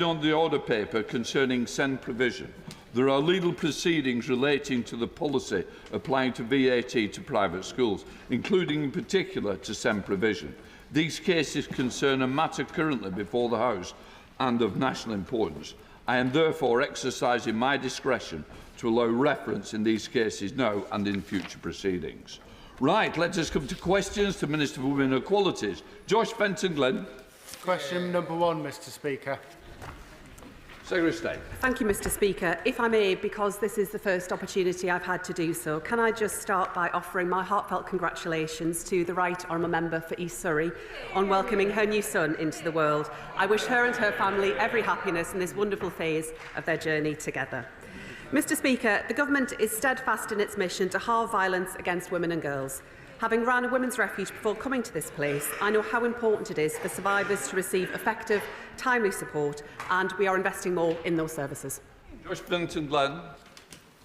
On the order paper concerning SEND provision, there are legal proceedings relating to the policy applying to VAT to private schools, including in particular to SEND provision. These cases concern a matter currently before the House and of national importance. I am therefore exercising my discretion to allow reference in these cases now and in future proceedings. Right, let us come to questions to Minister for Women and Equalities. Josh Fenton-Glenn. Question number 1, Mr. Speaker. Secretary of State. Thank you, Mr. Speaker. If I may, because this is the first opportunity I've had to do so, can I just start by offering my heartfelt congratulations to the Right Honourable Member for East Surrey on welcoming her new son into the world. I wish her and her family every happiness in this wonderful phase of their journey together. Mr. Speaker, the Government is steadfast in its mission to halve violence against women and girls. Having run a women's refuge before coming to this place, I know how important it is for survivors to receive effective, timely support, and we are investing more in those services. Josh Fenton-Glenn.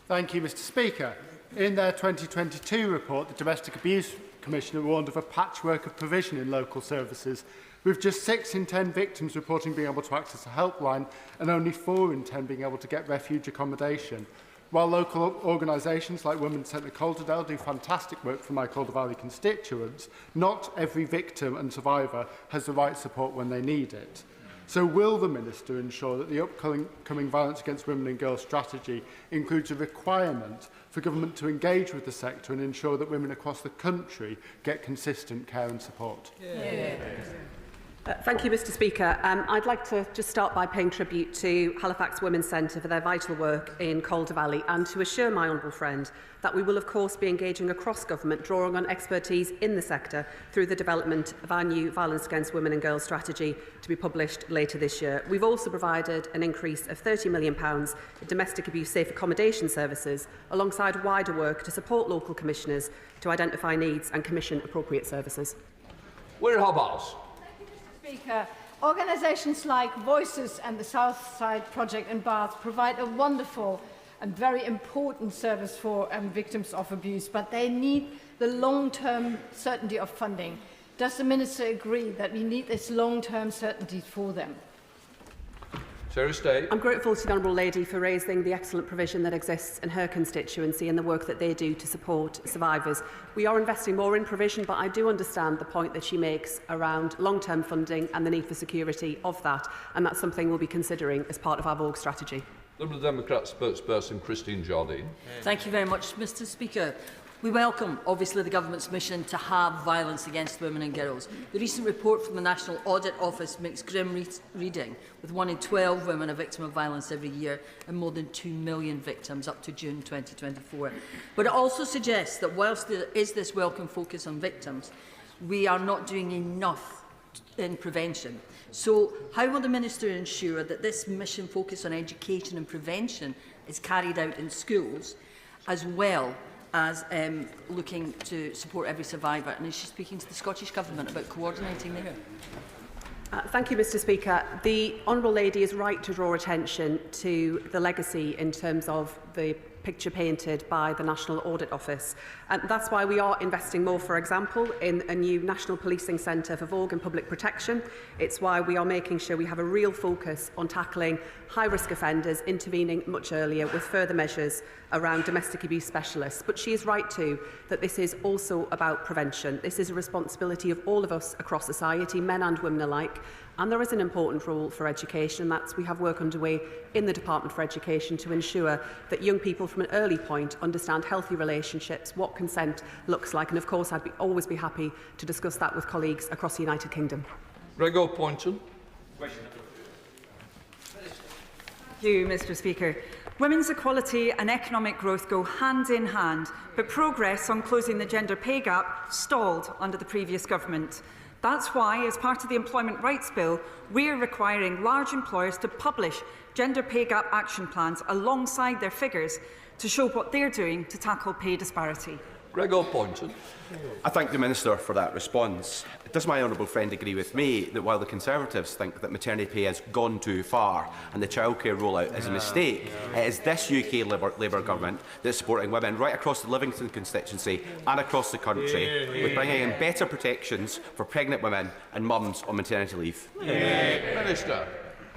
Thank you, Mr. Speaker. In their 2022 report, the Domestic Abuse Commissioner warned of a patchwork of provision in local services, with just 6 in 10 victims reporting being able to access a helpline and only 4 in 10 being able to get refuge accommodation. While local organisations like Women's Centre Calderdale do fantastic work for my Calder Valley constituents, not every victim and survivor has the right support when they need it. So will the Minister ensure that the upcoming Violence Against Women and Girls strategy includes a requirement for government to engage with the sector and ensure that women across the country get consistent care and support? Thank you, Mr. Speaker. I'd like to just start by paying tribute to Halifax Women's Centre for their vital work in Calder Valley and to assure my honourable friend that we will of course be engaging across government, drawing on expertise in the sector through the development of our new Violence Against Women and Girls strategy to be published later this year. We've also provided an increase of £30 million in domestic abuse safe accommodation services alongside wider work to support local commissioners to identify needs and commission appropriate services. We're Hobhouse. Speaker, organisations like Voices and the South Side Project in Bath provide a wonderful and very important service for victims of abuse, but they need the long-term certainty of funding. Does the Minister agree that we need this long-term certainty for them? Secretary of State. I'm grateful to the Honourable Lady for raising the excellent provision that exists in her constituency and the work that they do to support survivors. We are investing more in provision, but I do understand the point that she makes around long-term funding and the need for security of that, and that's something we'll be considering as part of our Vogue strategy. Liberal Democrat spokesperson Christine Jardine. Thank you very much, Mr. Speaker. We welcome, obviously, the Government's mission to halve violence against women and girls. The recent report from the National Audit Office makes grim reading, with 1 in 12 women a victim of violence every year and more than 2 million victims up to June 2024. But it also suggests that whilst there is this welcome focus on victims, we are not doing enough in prevention. So how will the Minister ensure that this mission focus on education and prevention is carried out in schools, as well as looking to support every survivor? And is she speaking to the Scottish Government about coordinating there? Thank you, Mr. Speaker. The Honourable Lady is right to draw attention to the legacy in terms of the picture painted by the National Audit Office. And that's why we are investing more, for example, in a new National Policing Centre for Vogue and Public Protection. It's why we are making sure we have a real focus on tackling high-risk offenders, intervening much earlier with further measures around domestic abuse specialists. But she is right too that this is also about prevention. This is a responsibility of all of us across society, men and women alike. And there is an important role for education, and that's we have work underway in the Department for Education to ensure that young people from an early point understand healthy relationships, what consent looks like, and of course I'd always be happy to discuss that with colleagues across the United Kingdom. Gregor Poynton. Thank you, Mr. Speaker. Women's equality and economic growth go hand in hand, but progress on closing the gender pay gap stalled under the previous government. That's why, as part of the Employment Rights Bill, we are requiring large employers to publish gender pay gap action plans alongside their figures to show what they're doing to tackle pay disparity. Gregor Poynton. I thank the Minister for that response. Does my honourable friend agree with me that while the Conservatives think that maternity pay has gone too far and the childcare rollout is a mistake, it is this UK Labour government that is supporting women right across the Livingston constituency and across the country, with bringing in better protections for pregnant women and mums on maternity leave? Minister.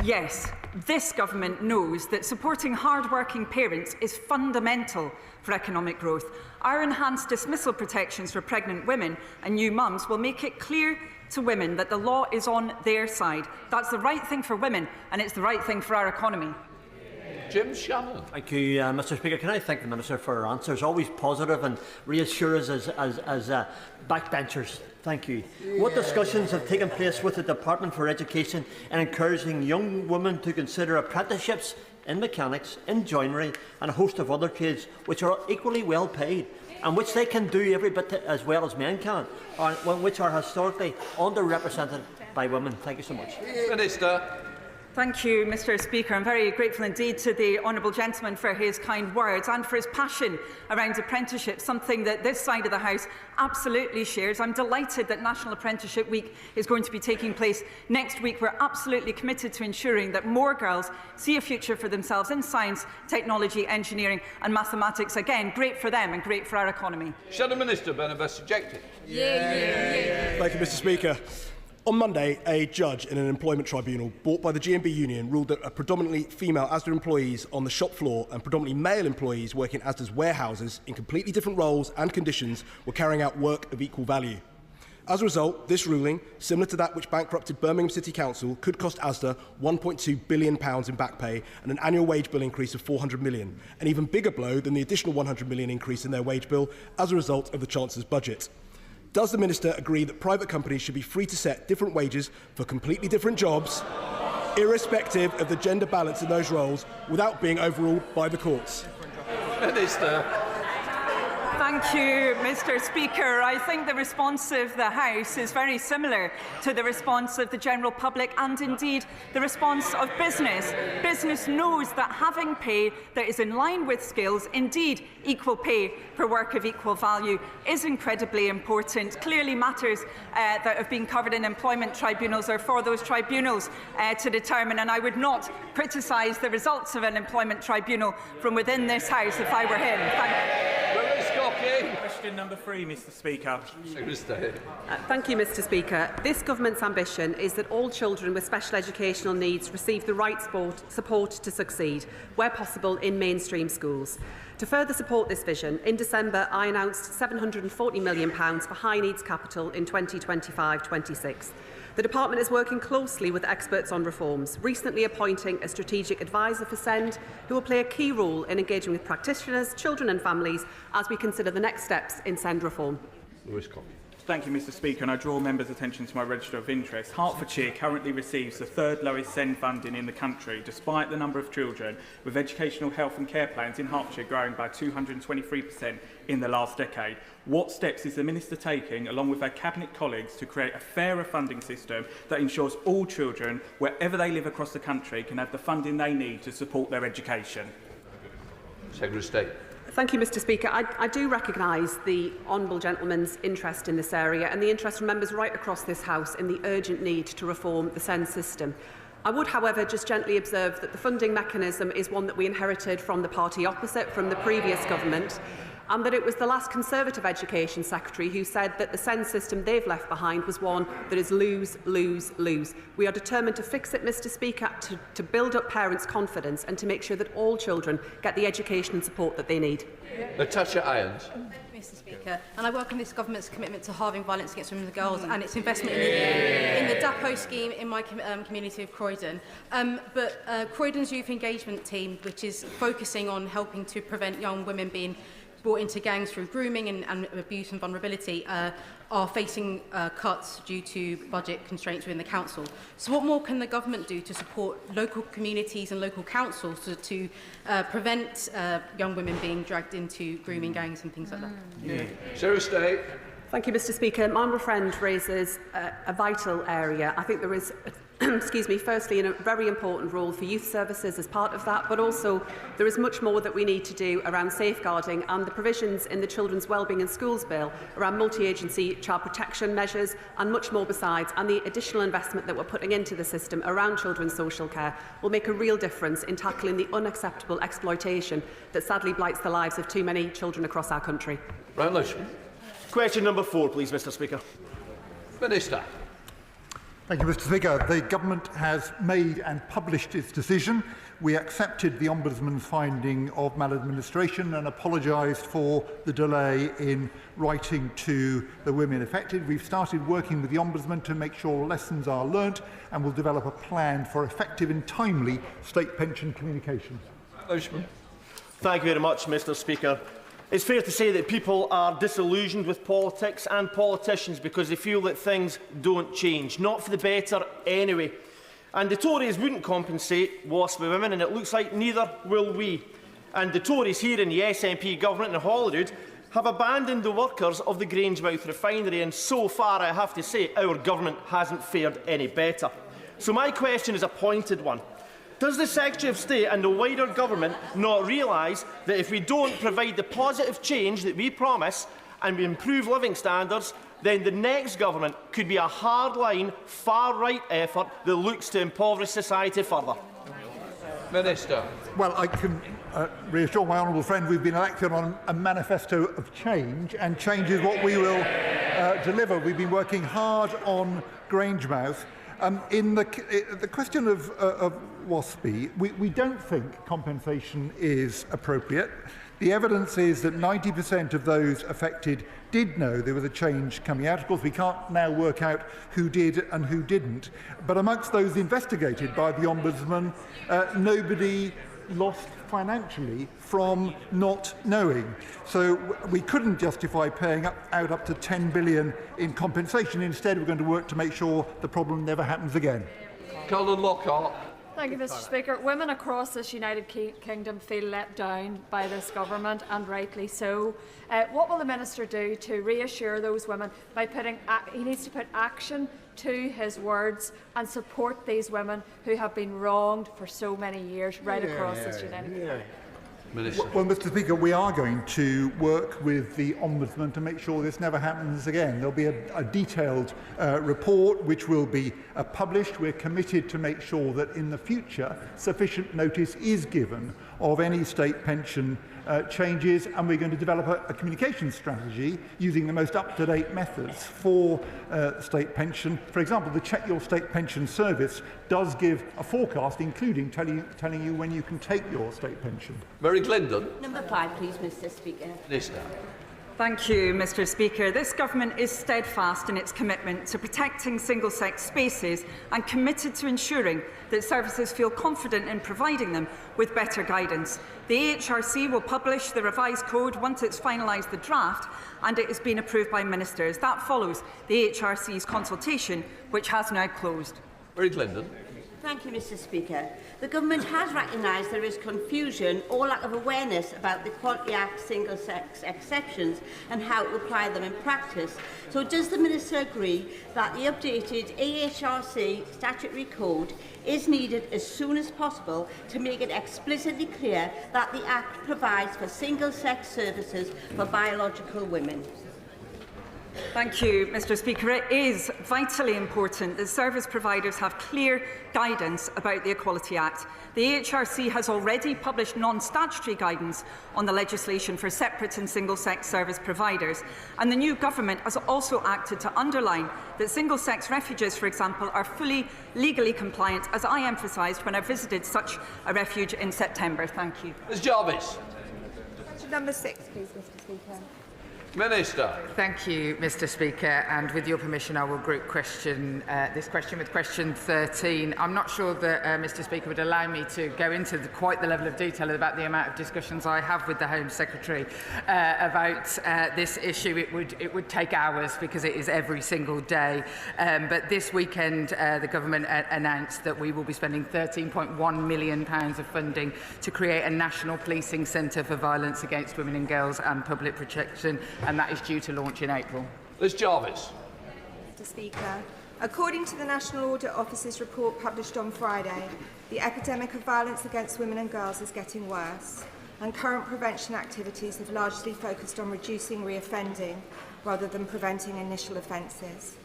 Yes, this government knows that supporting hard-working parents is fundamental for economic growth. Our enhanced dismissal protections for pregnant women and new mums will make it clear to women that the law is on their side. That's the right thing for women, and it's the right thing for our economy. Jim Shannon. Thank you, Mr. Speaker. Can I thank the Minister for her answers? Always positive and reassure us as backbenchers. Thank you. What discussions have taken place with the Department for Education in encouraging young women to consider apprenticeships in mechanics, in joinery and a host of other trades which are equally well paid and which they can do every bit as well as men can, which are historically underrepresented by women? Thank you so much. Minister. Thank you, Mr. Speaker. I'm very grateful indeed to the honourable gentleman for his kind words and for his passion around apprenticeship, something that this side of the House absolutely shares. I'm delighted that National Apprenticeship Week is going to be taking place next week. We're absolutely committed to ensuring that more girls see a future for themselves in science, technology, engineering and mathematics. Again, great for them and great for our economy. Shadow Minister Benavest Ejected. Thank you, Mr. Speaker. On Monday, a judge in an employment tribunal brought by the GMB union ruled that predominantly female Asda employees on the shop floor and predominantly male employees working in Asda's warehouses in completely different roles and conditions were carrying out work of equal value. As a result, this ruling, similar to that which bankrupted Birmingham City Council, could cost Asda £1.2 billion in back pay and an annual wage bill increase of £400 million, an even bigger blow than the additional £100 million increase in their wage bill as a result of the Chancellor's budget. Does the Minister agree that private companies should be free to set different wages for completely different jobs, irrespective of the gender balance in those roles, without being overruled by the courts? Minister. Thank you, Mr. Speaker. I think the response of the House is very similar to the response of the general public and indeed the response of business. Business knows that having pay that is in line with skills, indeed equal pay for work of equal value, is incredibly important. Clearly matters that have been covered in employment tribunals are for those tribunals to determine, and I would not criticise the results of an employment tribunal from within this House if I were him. Thank you. Question number 3, Mr. Speaker. Thank you, Mr. Speaker. This government's ambition is that all children with special educational needs receive the right support to succeed, where possible, in mainstream schools. To further support this vision, in December I announced £740 million for high needs capital in 2025-26. The Department is working closely with experts on reforms, recently appointing a strategic advisor for SEND, who will play a key role in engaging with practitioners, children and families as we consider the next steps in SEND reform. Thank you, Mr. Speaker, and I draw members' attention to my register of interest. Hertfordshire currently receives the 3rd lowest SEND funding in the country, despite the number of children with educational health and care plans in Hertfordshire growing by 223% in the last decade. What steps is the Minister taking, along with her Cabinet colleagues, to create a fairer funding system that ensures all children, wherever they live across the country, can have the funding they need to support their education? Secretary of State. Thank you, Mr. Speaker. I do recognise the honourable gentleman's interest in this area and the interest from members right across this House in the urgent need to reform the SEND system. I would, however, just gently observe that the funding mechanism is one that we inherited from the party opposite, from the previous government, and that it was the last Conservative Education Secretary who said that the SEND system they've left behind was one that is lose, lose, lose. We are determined to fix it, Mr. Speaker, to build up parents' confidence and to make sure that all children get the education and support that they need. Natasha Irons. Mr. Speaker, and I welcome this government's commitment to halving violence against women and girls and its investment in the DAPO scheme in my community of Croydon. But Croydon's youth engagement team, which is focusing on helping to prevent young women being brought into gangs through grooming and abuse and vulnerability, are facing cuts due to budget constraints within the council. So what more can the government do to support local communities and local councils to prevent young women being dragged into grooming gangs and things like that? Secretary of State. Thank you, Mr. Speaker. My honourable friend raises a vital area. I think there is, excuse me, firstly, a very important role for youth services as part of that, but also there is much more that we need to do around safeguarding and the provisions in the Children's Wellbeing in Schools Bill around multi-agency child protection measures and much more besides, and the additional investment that we're putting into the system around children's social care will make a real difference in tackling the unacceptable exploitation that sadly blights the lives of too many children across our country. Ryan Lushman. Question number 4, please, Mr. Speaker. Minister. Thank you, Mr. Speaker. The Government has made and published its decision. We accepted the Ombudsman's finding of maladministration and apologised for the delay in writing to the women affected. We've started working with the Ombudsman to make sure lessons are learnt, and will develop a plan for effective and timely state pension communications. Thank you very much, Mr. Speaker. It's fair to say that people are disillusioned with politics and politicians because they feel that things don't change, not for the better anyway. And the Tories wouldn't compensate WASPy women, and it looks like neither will we. And the Tories here in the SNP government in Holyrood have abandoned the workers of the Grangemouth refinery, and so far I have to say our government hasn't fared any better. So my question is a pointed one. Does the Secretary of State and the wider government not realise that if we don't provide the positive change that we promise and we improve living standards, then the next government could be a hardline, far-right effort that looks to impoverish society further? Minister. Well, I can reassure my honourable friend we've been elected on a manifesto of change, and change is what we will deliver. We've been working hard on Grangemouth. In the question of WASPy, we don't think compensation is appropriate. The evidence is that 90% of those affected did know there was a change coming out. Of course, we can't now work out who did and who didn't. But amongst those investigated by the Ombudsman, nobody lost financially from not knowing. So we couldn't justify paying out up to 10 billion in compensation. Instead, we're going to work to make sure the problem never happens again. Colin Lockhart. Thank you, Mr. Speaker. Women across this United Kingdom feel let down by this government, and rightly so. What will the Minister do to reassure those women by he needs to put action to his words and support these women who have been wronged for so many years right across this United Kingdom? Well, Mr. Speaker, we are going to work with the Ombudsman to make sure this never happens again. There'll be a detailed report which will be published. We're committed to make sure that in the future sufficient notice is given of any state pension changes, and we're going to develop a communication strategy using the most up-to-date methods for state pension. For example, the Check Your State Pension service does give a forecast, including telling you when you can take your state pension. Mary Glendon. Number 5, please, Mr. Speaker. Minister. Thank you, Mr. Speaker. This government is steadfast in its commitment to protecting single-sex spaces and committed to ensuring that services feel confident in providing them with better guidance. The AHRC will publish the revised code once it's finalised the draft and it has been approved by ministers. That follows the AHRC's consultation, which has now closed. Mary Glendon. Thank you, Mr. Speaker. The Government has recognised there is confusion or lack of awareness about the Equality Act single-sex exceptions and how to apply them in practice. So does the Minister agree that the updated AHRC statutory code is needed as soon as possible to make it explicitly clear that the Act provides for single-sex services for biological women? Thank you, Mr. Speaker. It is vitally important that service providers have clear guidance about the Equality Act. The AHRC has already published non-statutory guidance on the legislation for separate and single-sex service providers, and the new government has also acted to underline that single-sex refuges, for example, are fully legally compliant, as I emphasised when I visited such a refuge in September. Thank you. Ms Jarvis. Number 6, please, Mr. Speaker. Minister. Thank you, Mr. Speaker, and with your permission I will group this question with question 13. I'm not sure that Mr. Speaker would allow me to go into quite the level of detail about the amount of discussions I have with the Home Secretary about this issue. It would take hours because it is every single day. But this weekend the government announced that we will be spending £13.1 million of funding to create a national policing centre for violence against women and girls and public protection, and that is due to launch in April. Liz Jarvis. Mr. Speaker, according to the National Audit Office's report published on Friday, the epidemic of violence against women and girls is getting worse, and current prevention activities have largely focused on reducing reoffending rather than preventing initial offences.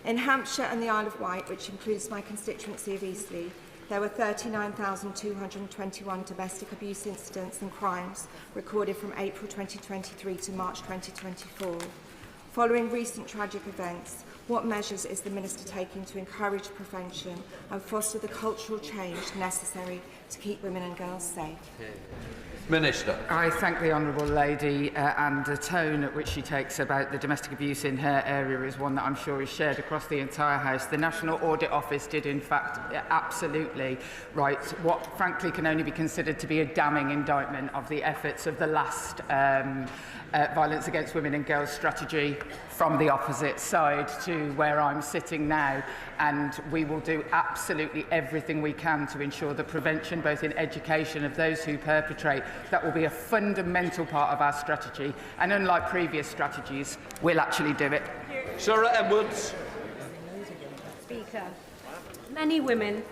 In Hampshire and the Isle of Wight, which includes my constituency of Eastleigh, there were 39,221 domestic abuse incidents and crimes recorded from April 2023 to March 2024. Following recent tragic events, what measures is the Minister taking to encourage prevention and foster the cultural change necessary to keep women and girls safe? Minister. I thank the honourable lady, and the tone at which she takes about the domestic abuse in her area is one that I'm sure is shared across the entire House. The National Audit Office did in fact absolutely write what frankly can only be considered to be a damning indictment of the efforts of the last violence against women and girls strategy from the opposite side to where I'm sitting now, and we will do absolutely everything we can to ensure the prevention, both in education of those who perpetrate. That will be a fundamental part of our strategy, and unlike previous strategies, we'll actually do it. Sarah Edwards. Speaker, many women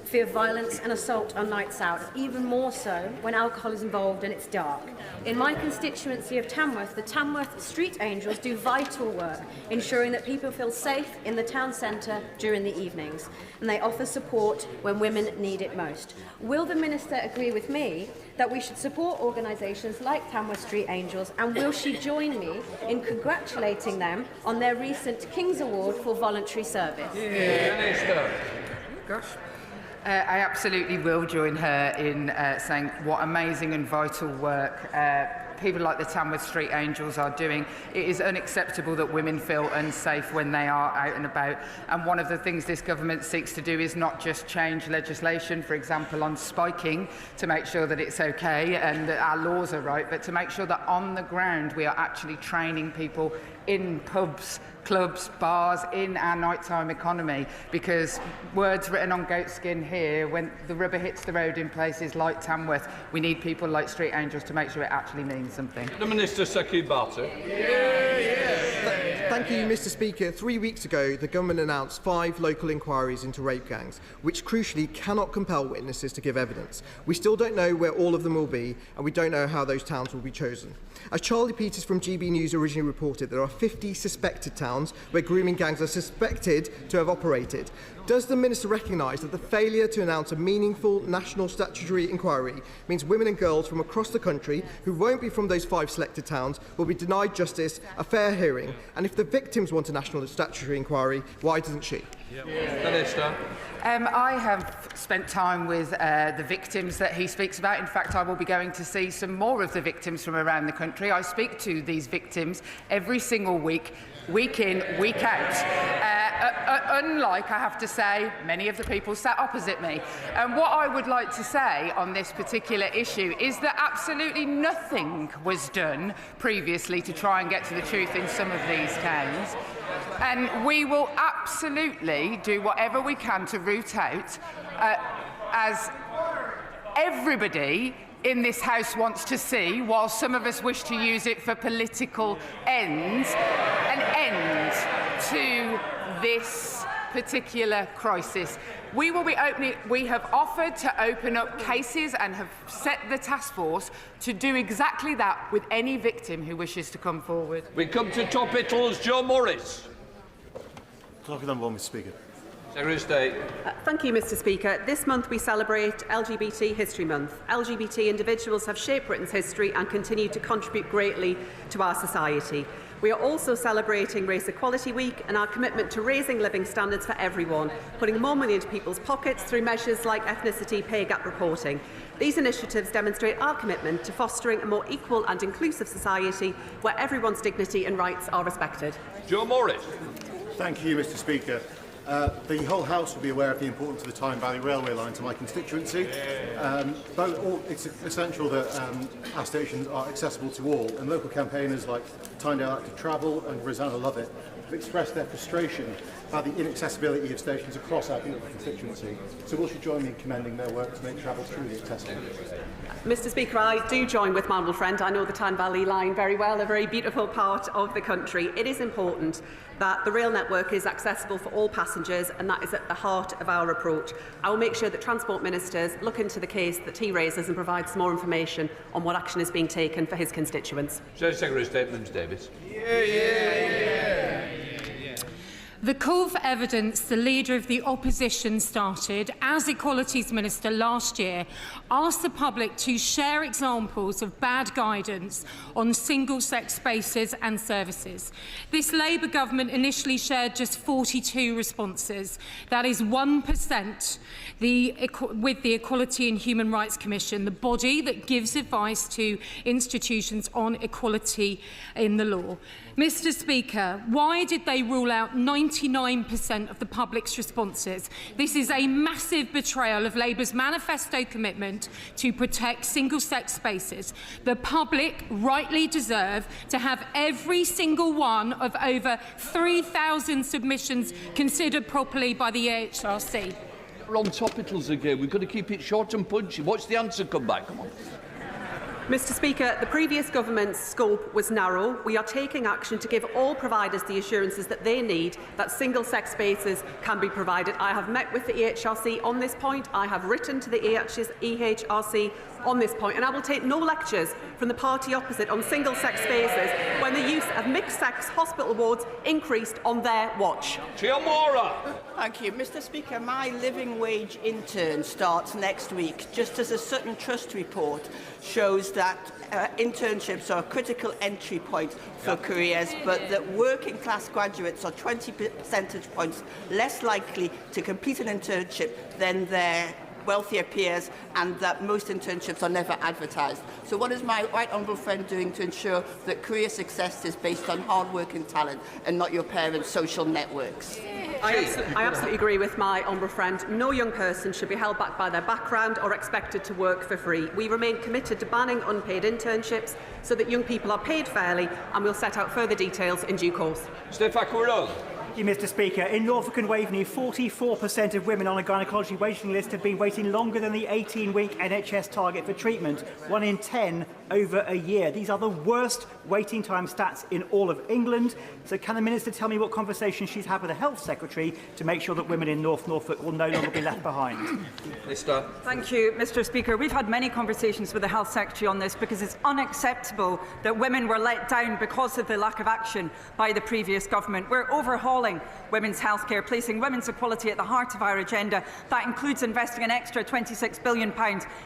fear violence and assault on nights out, even more so when alcohol is involved and it's dark. In my constituency of Tamworth, the Tamworth Street Angels do vital work, ensuring that people feel safe in the town centre during the evenings, and they offer support when women need it most. Will the Minister agree with me that we should support organisations like Tamworth Street Angels, and will she join me in congratulating them on their recent King's Award for voluntary service? Minister. Gosh. I absolutely will join her in saying what amazing and vital work people like the Tamworth Street Angels are doing. It is unacceptable that women feel unsafe when they are out and about, and one of the things this government seeks to do is not just change legislation, for example on spiking, to make sure that it's okay and that our laws are right, but to make sure that on the ground we are actually training people in pubs, clubs, bars, in our nighttime economy, because words written on goatskin here, when the rubber hits the road in places like Tamworth, we need people like Street Angels to make sure it actually means something. The Minister, Saki Barter. Thank you, Mr. Speaker. 3 weeks ago, the government announced 5 local inquiries into rape gangs, which crucially cannot compel witnesses to give evidence. We still don't know where all of them will be, and we don't know how those towns will be chosen. As Charlie Peters from GB News originally reported, there are 50 suspected towns where grooming gangs are suspected to have operated. Does the Minister recognise that the failure to announce a meaningful national statutory inquiry means women and girls from across the country who won't be from those 5 selected towns will be denied justice, a fair hearing? And if the victims want a national statutory inquiry, why doesn't she? Minister. I have spent time with the victims that he speaks about. In fact, I will be going to see some more of the victims from around the country. I speak to these victims every single week, week in, week out. Unlike, I have to say, many of the people sat opposite me. And what I would like to say on this particular issue is that absolutely nothing was done previously to try and get to the truth in some of these towns. And we will absolutely do whatever we can to root out, as everybody in this House wants to see, while some of us wish to use it for political ends, an end to this particular crisis. We will be opening. We have offered to open up cases and have set the task force to do exactly that with any victim who wishes to come forward. We come to top Ittles, Joe Morris. Mr. Speaker. Secretary of State. Thank you, Mr. Speaker. This month we celebrate LGBT History Month. LGBT individuals have shaped Britain's history and continue to contribute greatly to our society. We are also celebrating Race Equality Week and our commitment to raising living standards for everyone, putting more money into people's pockets through measures like ethnicity pay gap reporting. These initiatives demonstrate our commitment to fostering a more equal and inclusive society where everyone's dignity and rights are respected. Joe Morris. Thank you, Mr. Speaker. The whole House will be aware of the importance of the Tyne Valley Railway line to my constituency. It's essential that our stations are accessible to all, and local campaigners like Tynedale Active Travel and Rosanna Lovett have expressed their frustration about the inaccessibility of stations across our beautiful constituency. So will she join me in commending their work to make travel truly accessible? Mr. Speaker, I do join with my honourable friend. I know the Tyne Valley line very well, a very beautiful part of the country. It is important that the rail network is accessible for all passengers, and that is at the heart of our approach. I will make sure that Transport Ministers look into the case that he raises and provide some more information on what action is being taken for his constituents. Secretary of State, Davis. The call for evidence the Leader of the Opposition started as Equalities Minister last year asked the public to share examples of bad guidance on single-sex spaces and services. This Labour government initially shared just 42 responses. That is 1% with the Equality and Human Rights Commission, the body that gives advice to institutions on equality in the law. Mr. Speaker, why did they rule out 99% of the public's responses? This is a massive betrayal of Labour's manifesto commitment to protect single-sex spaces. The public rightly deserve to have every single one of over 3,000 submissions considered properly by the EHRC. We're on topicals again. We've got to keep it short and punchy. Watch the answer come back. Come on. Mr. Speaker, the previous government's scope was narrow. We are taking action to give all providers the assurances that they need that single-sex spaces can be provided. I have met with the EHRC on this point. I have written to the EHRC on this point, and I will take no lectures from the party opposite on single-sex spaces when the use of mixed-sex hospital wards increased on their watch. Thank you. Mr. Speaker, my living wage intern starts next week, just as a Sutton Trust report shows that internships are a critical entry point for careers, but that working class graduates are 20 percentage points less likely to complete an internship than their wealthier peers, and that most internships are never advertised. So what is my right honourable friend doing to ensure that career success is based on hard work and talent and not your parents' social networks? I absolutely agree with my honourable friend. No young person should be held back by their background or expected to work for free. We remain committed to banning unpaid internships so that young people are paid fairly, and we'll set out further details in due course. Thank you, Mr. Speaker. In Norfolk and Waveney, 44% of women on a gynaecology waiting list have been waiting longer than the 18-week NHS target for treatment, 1 in 10 over a year. These are the worst waiting time stats in all of England. So can the Minister tell me what conversations she's had with the Health Secretary to make sure that women in North Norfolk will no longer be left behind? Minister. Thank you, Mr. Speaker. We've had many conversations with the Health Secretary on this because it's unacceptable that women were let down because of the lack of action by the previous government. We're overhauling women's healthcare, placing women's equality at the heart of our agenda. That includes investing an extra £26 billion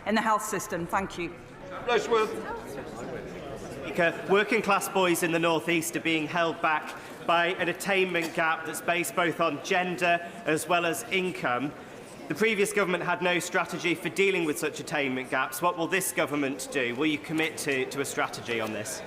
in the health system. Thank you. Speaker, working class boys in the North East are being held back by an attainment gap that's based both on gender as well as income. The previous government had no strategy for dealing with such attainment gaps. What will this government do? Will you commit to a strategy on this?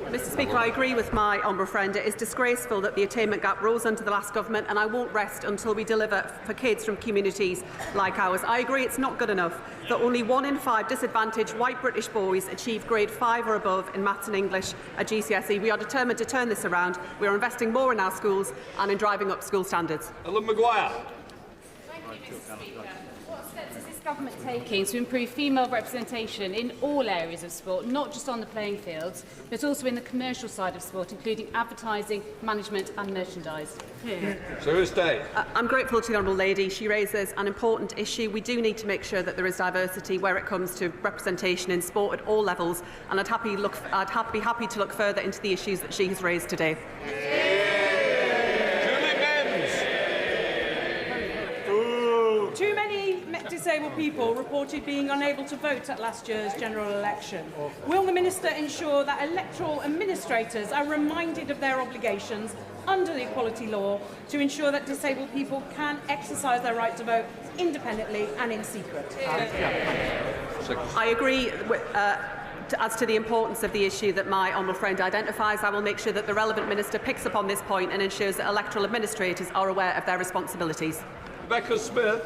Mr. Speaker, I agree with my honourable friend. It is disgraceful that the attainment gap rose under the last government, and I won't rest until we deliver for kids from communities like ours. I agree it's not good enough that only 1 in 5 disadvantaged white British boys achieve grade 5 or above in maths and English at GCSE. We are determined to turn this around. We are investing more in our schools and in driving up school standards. Ellen Maguire. Thank you, Mr. Speaker. What steps is this government taking to improve female representation in all areas of sport, not just on the playing fields, but also in the commercial side of sport, including advertising, management and merchandise? I'm grateful to the Honourable Lady. She raises an important issue. We do need to make sure that there is diversity where it comes to representation in sport at all levels, and I'd be happy to look further into the issues that she has raised today. Too many disabled people reported being unable to vote at last year's general election. Will the Minister ensure that electoral administrators are reminded of their obligations under the equality law to ensure that disabled people can exercise their right to vote independently and in secret? I agree with, as to the importance of the issue that my honourable friend identifies. I will make sure that the relevant minister picks up on this point and ensures that electoral administrators are aware of their responsibilities. Rebecca Smith.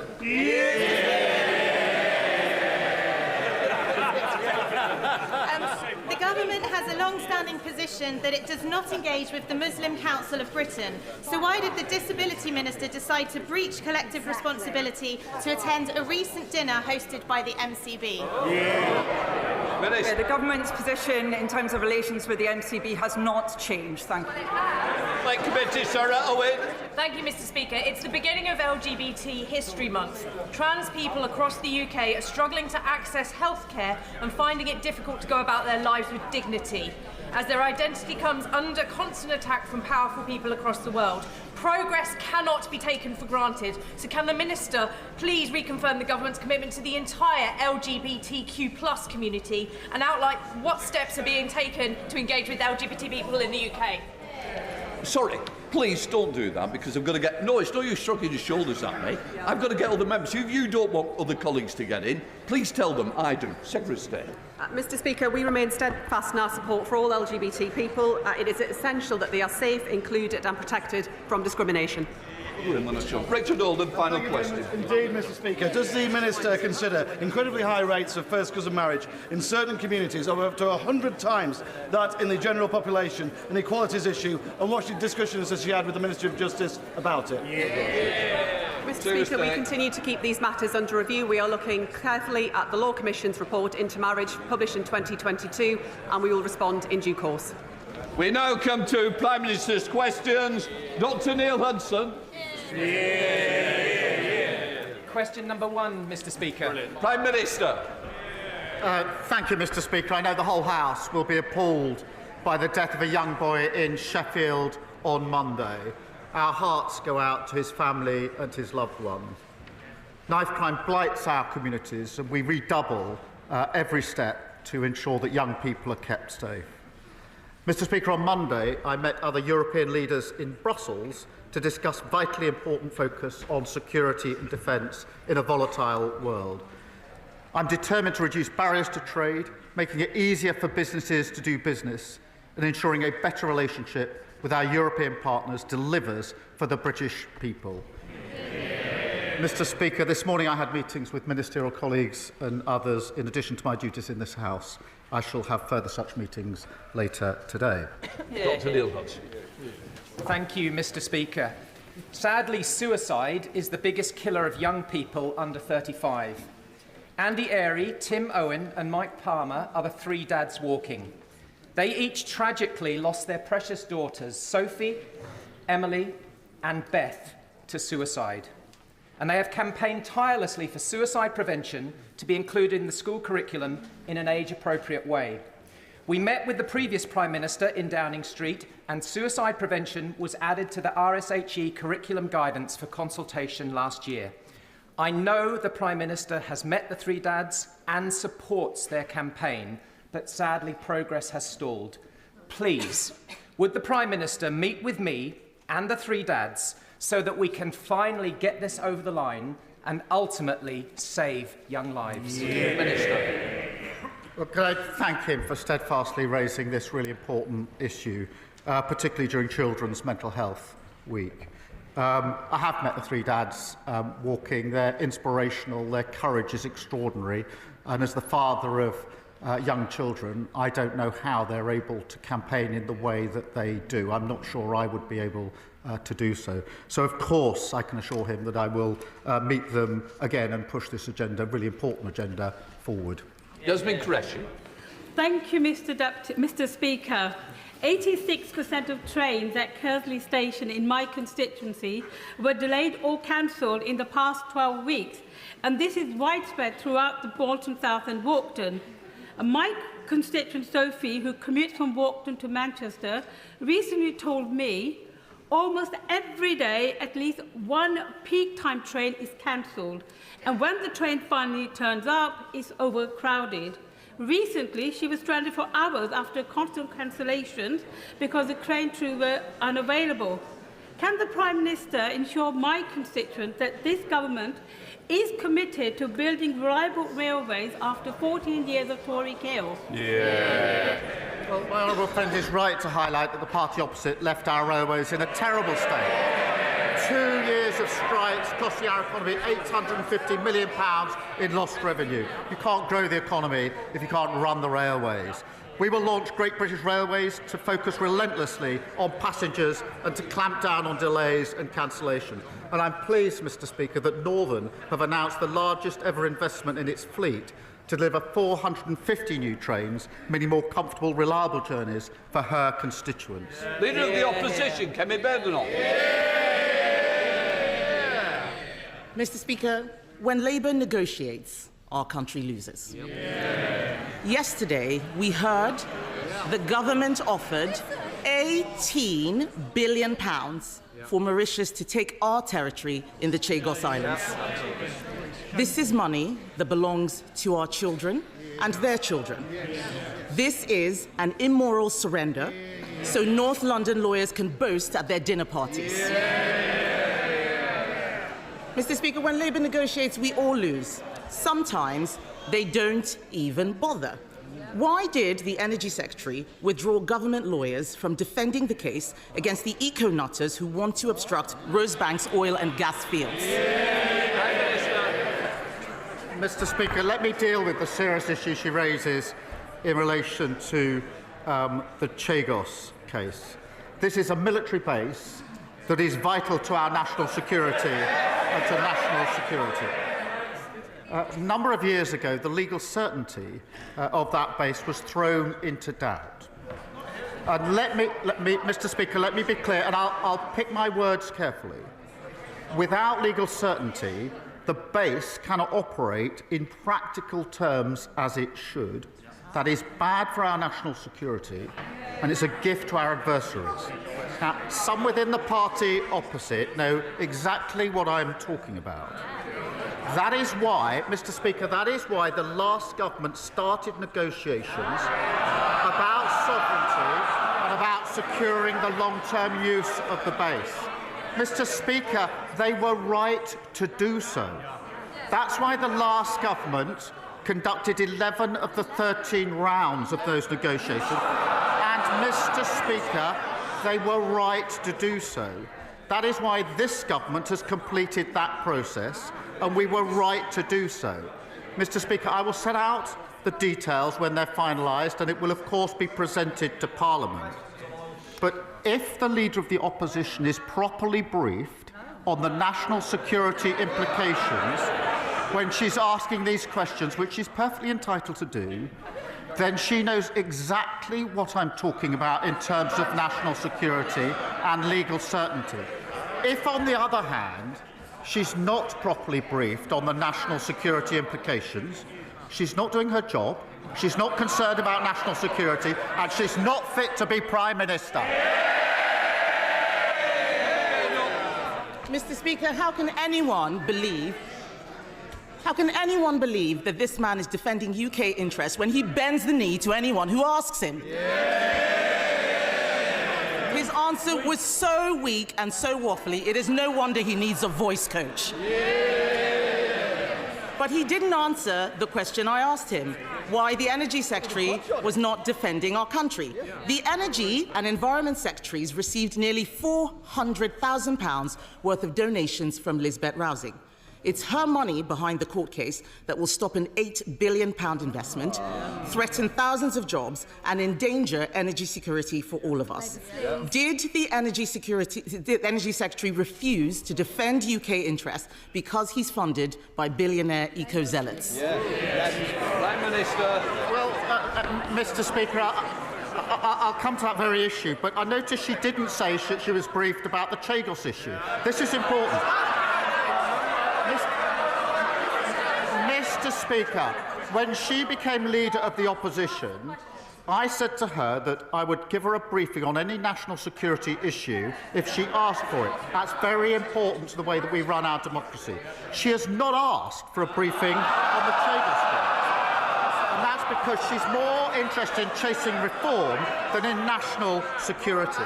The government has a long-standing position that it does not engage with the Muslim Council of Britain. So why did the Disability Minister decide to breach collective responsibility to attend a recent dinner hosted by the MCB? The government's position in terms of relations with the MCB has not changed. Thank you. Committee, Sarah Owen. Thank you, Mr. Speaker. It's the beginning of LGBT History Month. Trans people across the UK are struggling to access healthcare and finding it difficult to go about their lives with dignity, as their identity comes under constant attack from powerful people across the world. Progress cannot be taken for granted. So can the Minister please reconfirm the government's commitment to the entire LGBTQ+ community and outline what steps are being taken to engage with LGBT people in the UK? Sorry, please don't do that, because I've got to get... No, it's no use shrugging your shoulders at me. I've got to get other members. If you don't want other colleagues to get in, please tell them I do. Secretary of State. Mr. Speaker, we remain steadfast in our support for all LGBT people. It is essential that they are safe, included and protected from discrimination. Richard Alden, final question. Indeed, Mr. Speaker. Does the Minister consider incredibly high rates of first cousin marriage in certain communities of up to 100 times that in the general population, an equalities issue, and what discussions has she had with the Minister of Justice about it? Mr. Speaker, we continue to keep these matters under review. We are looking carefully at the Law Commission's report into marriage, published in 2022, and we will respond in due course. We now come to Prime Minister's questions. Dr Neil Hudson. Question number 1, Mr. Speaker. Brilliant. Prime Minister. Thank you, Mr. Speaker. I know the whole House will be appalled by the death of a young boy in Sheffield on Monday. Our hearts go out to his family and his loved ones. Knife crime blights our communities, and we redouble every step to ensure that young people are kept safe. Mr. Speaker, on Monday, I met other European leaders in Brussels to discuss vitally important focus on security and defence in a volatile world. I'm determined to reduce barriers to trade, making it easier for businesses to do business, and ensuring a better relationship with our European partners delivers for the British people. Mr. Speaker, this morning I had meetings with ministerial colleagues and others in addition to my duties in this House. I shall have further such meetings later today. Dr Neil Hudson. Thank you, Mr. Speaker. Sadly, suicide is the biggest killer of young people under 35. Andy Airy, Tim Owen and Mike Palmer are the 3 dads walking. They each tragically lost their precious daughters, Sophie, Emily and Beth, to suicide. And they have campaigned tirelessly for suicide prevention to be included in the school curriculum in an age-appropriate way. We met with the previous Prime Minister in Downing Street, and suicide prevention was added to the RSHE curriculum guidance for consultation last year. I know the Prime Minister has met the 3 dads and supports their campaign, but sadly progress has stalled. Please, would the Prime Minister meet with me and the 3 dads so that we can finally get this over the line and ultimately save young lives? Minister. Well, can I thank him for steadfastly raising this really important issue, particularly during Children's Mental Health Week. I have met the 3 dads walking. They're inspirational. Their courage is extraordinary. And as the father of young children, I don't know how they're able to campaign in the way that they do. I'm not sure I would be able to do so. So, of course, I can assure him that I will meet them again and push this agenda, really important agenda, forward. Yasmin Qureshi. Thank you, Mr. Speaker. 86% of trains at Kersley Station in my constituency were delayed or cancelled in the past 12 weeks, and this is widespread throughout the Bolton South and Walkden. My constituent Sophie, who commutes from Walkden to Manchester, recently told me almost every day at least one peak time train is cancelled, and when the train finally turns up, it's overcrowded. Recently, she was stranded for hours after constant cancellations because the train crews were unavailable. Can the Prime Minister ensure my constituents that this government is committed to building reliable railways after 14 years of Tory chaos? Well, my honourable friend is right to highlight that the party opposite left our railways in a terrible state. 2 years of strikes costing our economy £850 million in lost revenue. You can't grow the economy if you can't run the railways. We will launch Great British Railways to focus relentlessly on passengers and to clamp down on delays and cancellation. And I'm pleased, Mr. Speaker, that Northern have announced the largest ever investment in its fleet to deliver 450 new trains, meaning more comfortable, reliable journeys for her constituents. Leader of the Opposition, Kemi Badenoch. Mr. Speaker, when Labour negotiates, our country loses. Yesterday, we heard the government offered £18 billion for Mauritius to take our territory in the Chagos Islands. This is money that belongs to our children and their children. This is an immoral surrender, so North London lawyers can boast at their dinner parties. Mr. Speaker, when Labour negotiates, we all lose. Sometimes they don't even bother. Why did the Energy Secretary withdraw government lawyers from defending the case against the eco-nutters who want to obstruct Rosebank's oil and gas fields? Mr. Speaker, let me deal with the serious issue she raises in relation to the Chagos case. This is a military base that is vital to our national security and to national security. A number of years ago, the legal certainty of that base was thrown into doubt. And let me, Mr. Speaker, let me be clear, and I'll pick my words carefully. Without legal certainty, the base cannot operate in practical terms as it should. That is bad for our national security, and it's a gift to our adversaries. Now, some within the party opposite know exactly what I'm talking about. That is why, Mr. Speaker, that is why the last government started negotiations about sovereignty and about securing the long-term use of the base. Mr. Speaker, they were right to do so. That's why the last government conducted 11 of the 13 rounds of those negotiations. And, Mr. Speaker, they were right to do so. That is why this government has completed that process, and we were right to do so. Mr. Speaker, I will set out the details when they're finalised, and it will, of course, be presented to Parliament. But if the Leader of the Opposition is properly briefed on the national security implications when she's asking these questions, which she's perfectly entitled to do, then she knows exactly what I'm talking about in terms of national security and legal certainty. If, on the other hand, she's not properly briefed on the national security implications, she's not doing her job, she's not concerned about national security, and she's not fit to be Prime Minister. Mr. Speaker, how can anyone believe that this man is defending UK interests when he bends the knee to anyone who asks him? His answer was so weak and so waffly, it is no wonder he needs a voice coach. But he didn't answer the question I asked him, why the Energy Secretary was not defending our country. The Energy and Environment Secretaries received nearly £400,000 worth of donations from Lisbeth Rousing. It's her money behind the court case that will stop an £8 billion investment, threaten thousands of jobs, and endanger energy security for all of us. Did the Energy Secretary refuse to defend UK interests because he's funded by billionaire eco-zealots? Prime Minister. Well, Mr. Speaker, I'll come to that very issue, but I noticed she didn't say she was briefed about the Chagos issue. This is important. Mr. Speaker, when she became Leader of the Opposition, I said to her that I would give her a briefing on any national security issue if she asked for it. That's very important to the way that we run our democracy. She has not asked for a briefing on the Chagos case. And that's because she's more interested in chasing reform than in national security.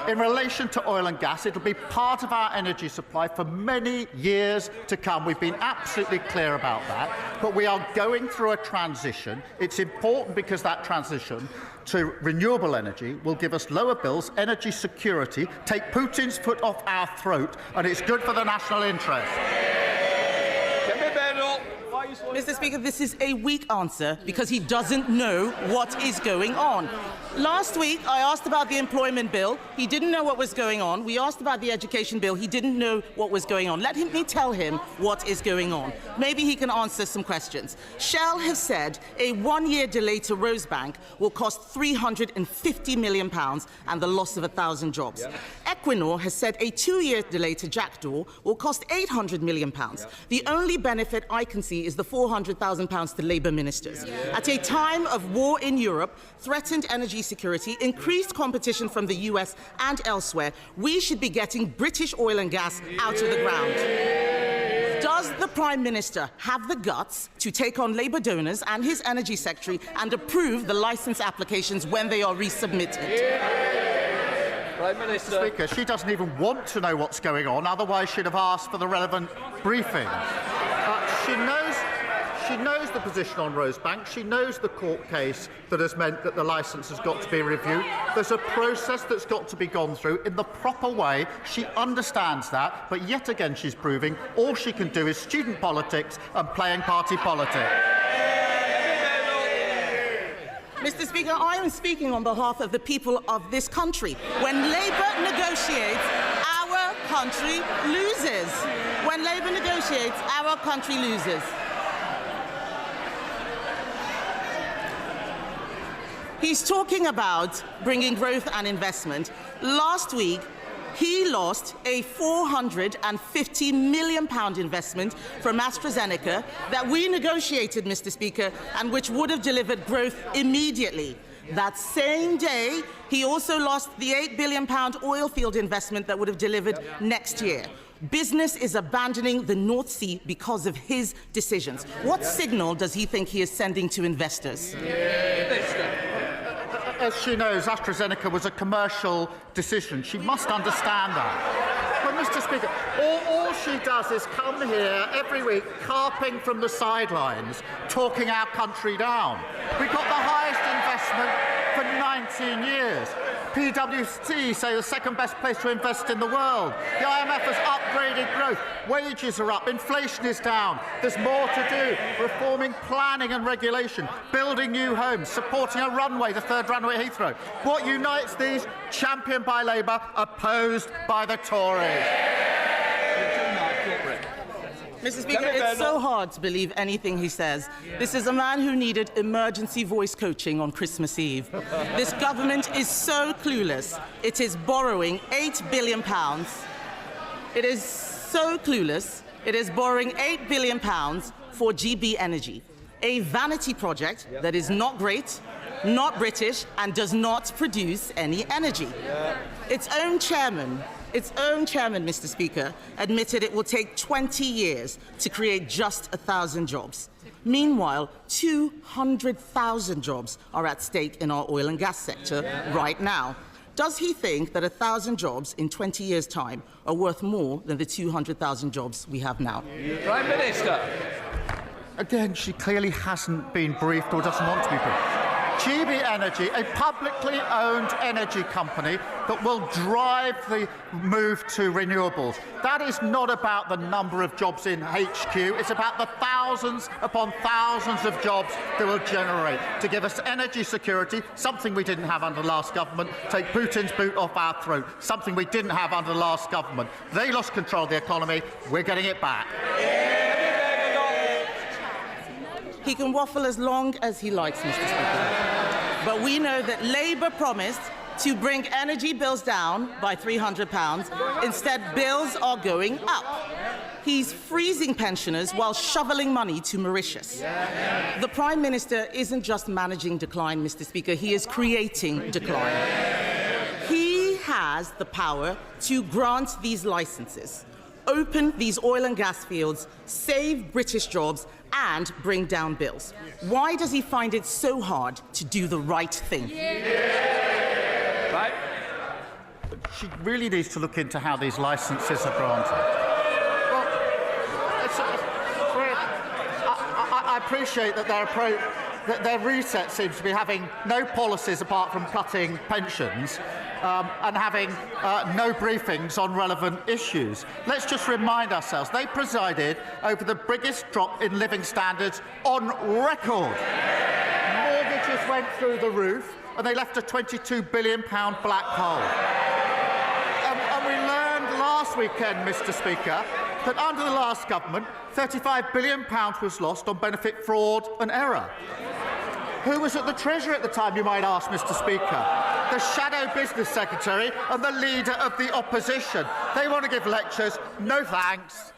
In relation to oil and gas, it'll be part of our energy supply for many years to come. We've been absolutely clear about that. But we are going through a transition. It's important because that transition to renewable energy will give us lower bills, energy security, take Putin's foot off our throat, and it's good for the national interest. Mr. Speaker, this is a weak answer because he doesn't know what is going on. Last week, I asked about the employment bill. He didn't know what was going on. We asked about the education bill. He didn't know what was going on. Let me tell him what is going on. Maybe he can answer some questions. Shell has said a one-year delay to Rosebank will cost £350 million and the loss of 1,000 jobs. Equinor has said a two-year delay to Jackdaw will cost £800 million. The only benefit I can see is the £400,000 to Labour ministers. At a time of war in Europe, threatened energy security, increased competition from the US and elsewhere, we should be getting British oil and gas out of the ground. Does the Prime Minister have the guts to take on Labour donors and his Energy Secretary and approve the licence applications when they are resubmitted? Prime Minister. Mr. Speaker, she doesn't even want to know what's going on, otherwise she'd have asked for the relevant briefing. She knows the position on Rosebank. She knows the court case that has meant that the licence has got to be reviewed. There's a process that's got to be gone through in the proper way. She understands that, but yet again she's proving all she can do is student politics and playing party politics. Mr. Speaker, I am speaking on behalf of the people of this country. When Labour negotiates, our country loses. When Labour negotiates, our country loses. He's talking about bringing growth and investment. Last week, he lost a £450 million investment from AstraZeneca that we negotiated, Mr. Speaker, and which would have delivered growth immediately. That same day, he also lost the £8 billion oil field investment that would have delivered next year. Business is abandoning the North Sea because of his decisions. What signal does he think he is sending to investors? As she knows, AstraZeneca was a commercial decision. She must understand that. But, Mr. Speaker, all she does is come here every week, carping from the sidelines, talking our country down. We've got the highest investment for 19 years. PwC say the second best place to invest in the world. The IMF has upgraded growth. Wages are up. Inflation is down. There's more to do. Reforming planning and regulation. Building new homes. Supporting a runway, the third runway at Heathrow. What unites these? Championed by Labour, opposed by the Tories. Mr. Speaker, it's so hard to believe anything he says. This is a man who needed emergency voice coaching on Christmas Eve. This government is so clueless. It is borrowing £8 billion. It is so clueless. It is borrowing £8 billion for GB Energy, a vanity project that is not great, not British, and does not produce any energy. Its own chairman, Mr. Speaker, admitted it will take 20 years to create just 1,000 jobs. Meanwhile, 200,000 jobs are at stake in our oil and gas sector right now. Does he think that 1,000 jobs in 20 years' time are worth more than the 200,000 jobs we have now? Prime Minister. Again, she clearly hasn't been briefed or doesn't want to be briefed. GB Energy, a publicly owned energy company that will drive the move to renewables. That is not about the number of jobs in HQ. It's about the thousands upon thousands of jobs they will generate to give us energy security, something we didn't have under the last government, take Putin's boot off our throat, something we didn't have under the last government. They lost control of the economy. We're getting it back. He can waffle as long as he likes, Mr. Speaker. But we know that Labour promised to bring energy bills down by £300. Instead, bills are going up. He's freezing pensioners while shoveling money to Mauritius. The Prime Minister isn't just managing decline, Mr. Speaker. He is creating decline. He has the power to grant these licences, open these oil and gas fields, save British jobs, and bring down bills. Why does he find it so hard to do the right thing? Right. She really needs to look into how these licences are granted. Well, I appreciate that their reset seems to be having no policies apart from cutting pensions and having no briefings on relevant issues. Let's just remind ourselves, they presided over the biggest drop in living standards on record. Mortgages went through the roof and they left a £22 billion black hole. And we learned last weekend, Mr. Speaker, that under the last government, £35 billion was lost on benefit fraud and error. Who was at the Treasury at the time, you might ask, Mr. Speaker? The Shadow Business Secretary and the Leader of the Opposition. They want to give lectures. No thanks.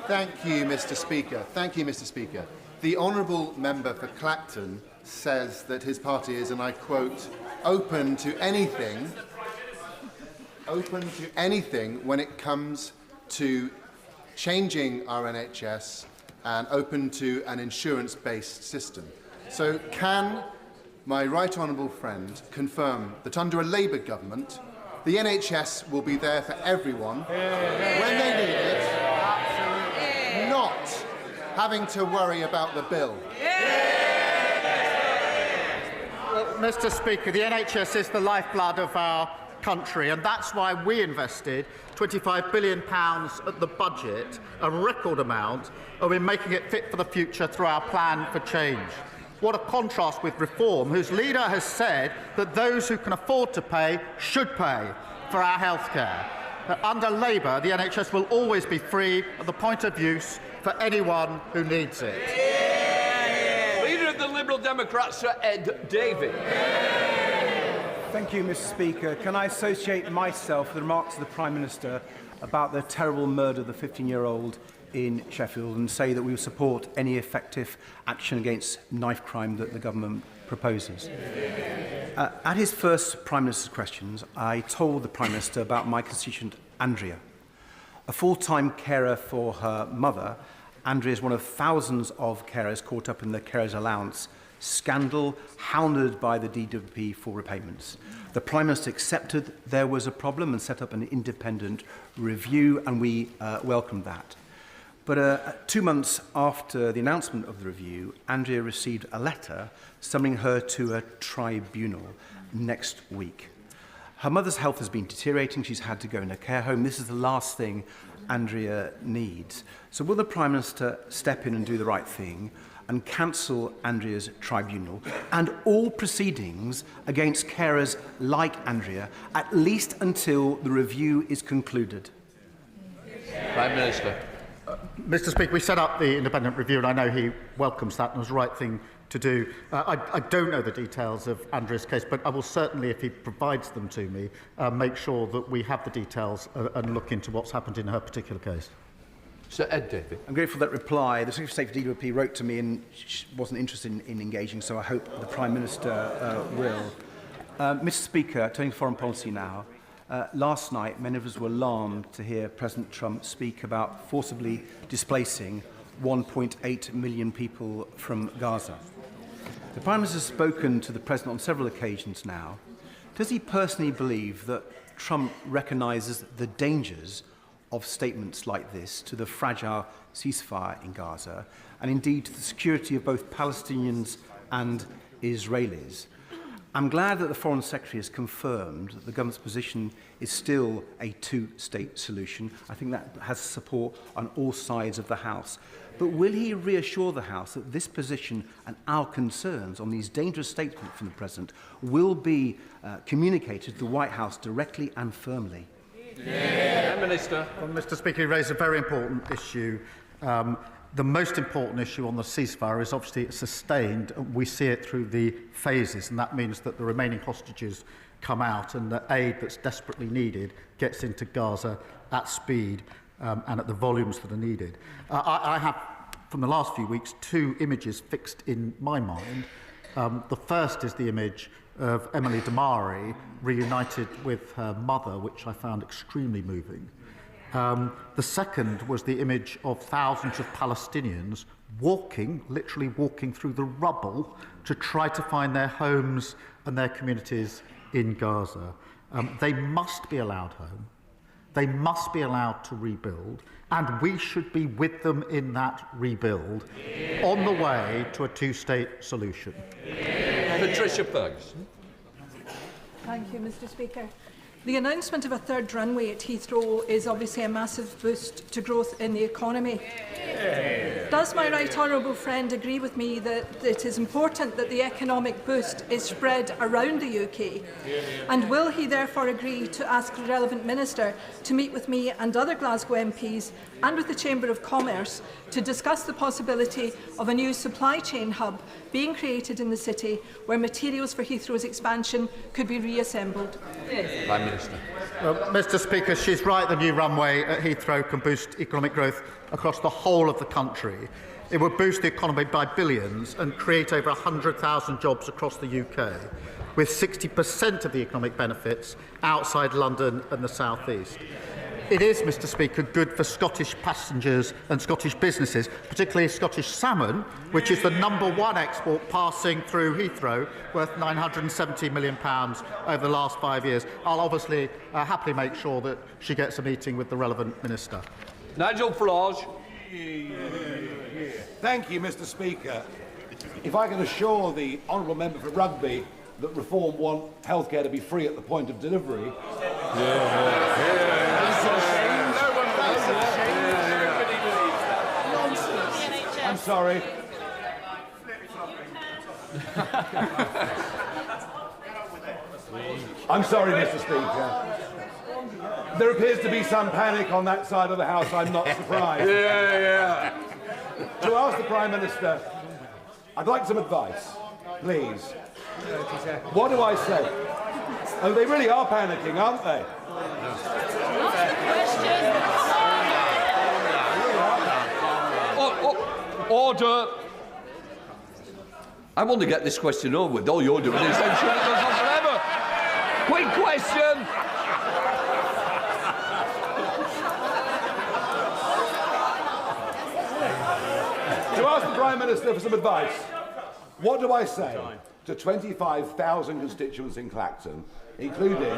Thank you, Mr. Speaker. Thank you, Mr. Speaker. The honourable member for Clacton says that his party is, and I quote, open to anything when it comes to changing our NHS and open to an insurance-based system. So can my right honourable friend confirm that under a Labour government, the NHS will be there for everyone when they need it, not having to worry about the bill? Well, Mr. Speaker, the NHS is the lifeblood of our country, and that's why we invested £25 billion at the budget, a record amount, and we're making it fit for the future through our plan for change. What a contrast with Reform, whose leader has said that those who can afford to pay should pay for our healthcare. Under Labour, the NHS will always be free at the point of use for anyone who needs it. Leader of the Liberal Democrats, Sir Ed Davey. Thank you, Mr. Speaker. Can I associate myself with the remarks of the Prime Minister about the terrible murder of the 15-year-old in Sheffield and say that we will support any effective action against knife crime that the government proposes? At his first Prime Minister's questions, I told the Prime Minister about my constituent Andrea. A full-time carer for her mother, Andrea is one of thousands of carers caught up in the carers allowance scandal, hounded by the DWP for repayments. The Prime Minister accepted there was a problem and set up an independent review, and we welcomed that. But 2 months after the announcement of the review, Andrea received a letter summoning her to a tribunal next week. Her mother's health has been deteriorating. She's had to go in a care home. This is the last thing Andrea needs. So will the Prime Minister step in and do the right thing and cancel Andrea's tribunal and all proceedings against carers like Andrea, at least until the review is concluded? Prime Minister. Mr. Speaker, we set up the independent review, and I know he welcomes that and was the right thing to do. I don't know the details of Andrea's case, but I will certainly, if he provides them to me, make sure that we have the details and look into what's happened in her particular case. Sir Ed Davey. I'm grateful for that reply. The Secretary of State for DWP wrote to me and wasn't interested in engaging, so I hope the Prime Minister will. Mr. Speaker, turning to foreign policy now, last night many of us were alarmed to hear President Trump speak about forcibly displacing 1.8 million people from Gaza. The Prime Minister has spoken to the President on several occasions now. Does he personally believe that Trump recognises the dangers of statements like this to the fragile ceasefire in Gaza, and indeed to the security of both Palestinians and Israelis? I'm glad that the Foreign Secretary has confirmed that the government's position is still a two-state solution. I think that has support on all sides of the House. But will he reassure the House that this position and our concerns on these dangerous statements from the President will be communicated to the White House directly and firmly? Prime Minister. Well, Mr. Speaker, you raised a very important issue. The most important issue on the ceasefire is obviously it's sustained. We see it through the phases, and that means that the remaining hostages come out and the aid that's desperately needed gets into Gaza at speed and at the volumes that are needed. I have, from the last few weeks, two images fixed in my mind. The first is the image of Emily Damari reunited with her mother, which I found extremely moving. The second was the image of thousands of Palestinians literally walking through the rubble to try to find their homes and their communities in Gaza. They must be allowed home. They must be allowed to rebuild, and we should be with them in that rebuild on the way to a two-state solution. Patricia Ferguson. Thank you, Mr. Speaker. The announcement of a third runway at Heathrow is obviously a massive boost to growth in the economy. Does my right honourable friend agree with me that it is important that the economic boost is spread around the UK? And will he therefore agree to ask the relevant minister to meet with me and other Glasgow MPs and with the Chamber of Commerce to discuss the possibility of a new supply chain hub being created in the city where materials for Heathrow's expansion could be reassembled? Prime Minister. Well, Mr. Speaker, she's right. The new runway at Heathrow can boost economic growth across the whole of the country. It would boost the economy by billions and create over 100,000 jobs across the UK, with 60% of the economic benefits outside London and the South East. It is, Mr. Speaker, good for Scottish passengers and Scottish businesses, particularly Scottish salmon, which is the #1 export passing through Heathrow, worth £970 million over the last 5 years. I'll obviously happily make sure that she gets a meeting with the relevant minister. Nigel Farage. Thank you, Mr. Speaker. If I can assure the honourable member for Rugby that Reform want healthcare to be free at the point of delivery. I'm sorry. I'm sorry, Mr. Speaker. There appears to be some panic on that side of the House. I'm not surprised. To ask the Prime Minister, I'd like some advice, please. What do I say? Oh, they really are panicking, aren't they? Order. I want to get this question over with. All you're doing is ensure it goes on forever. Quick question. To ask the Prime Minister for some advice, what do I say to 25,000 constituents in Clacton, including...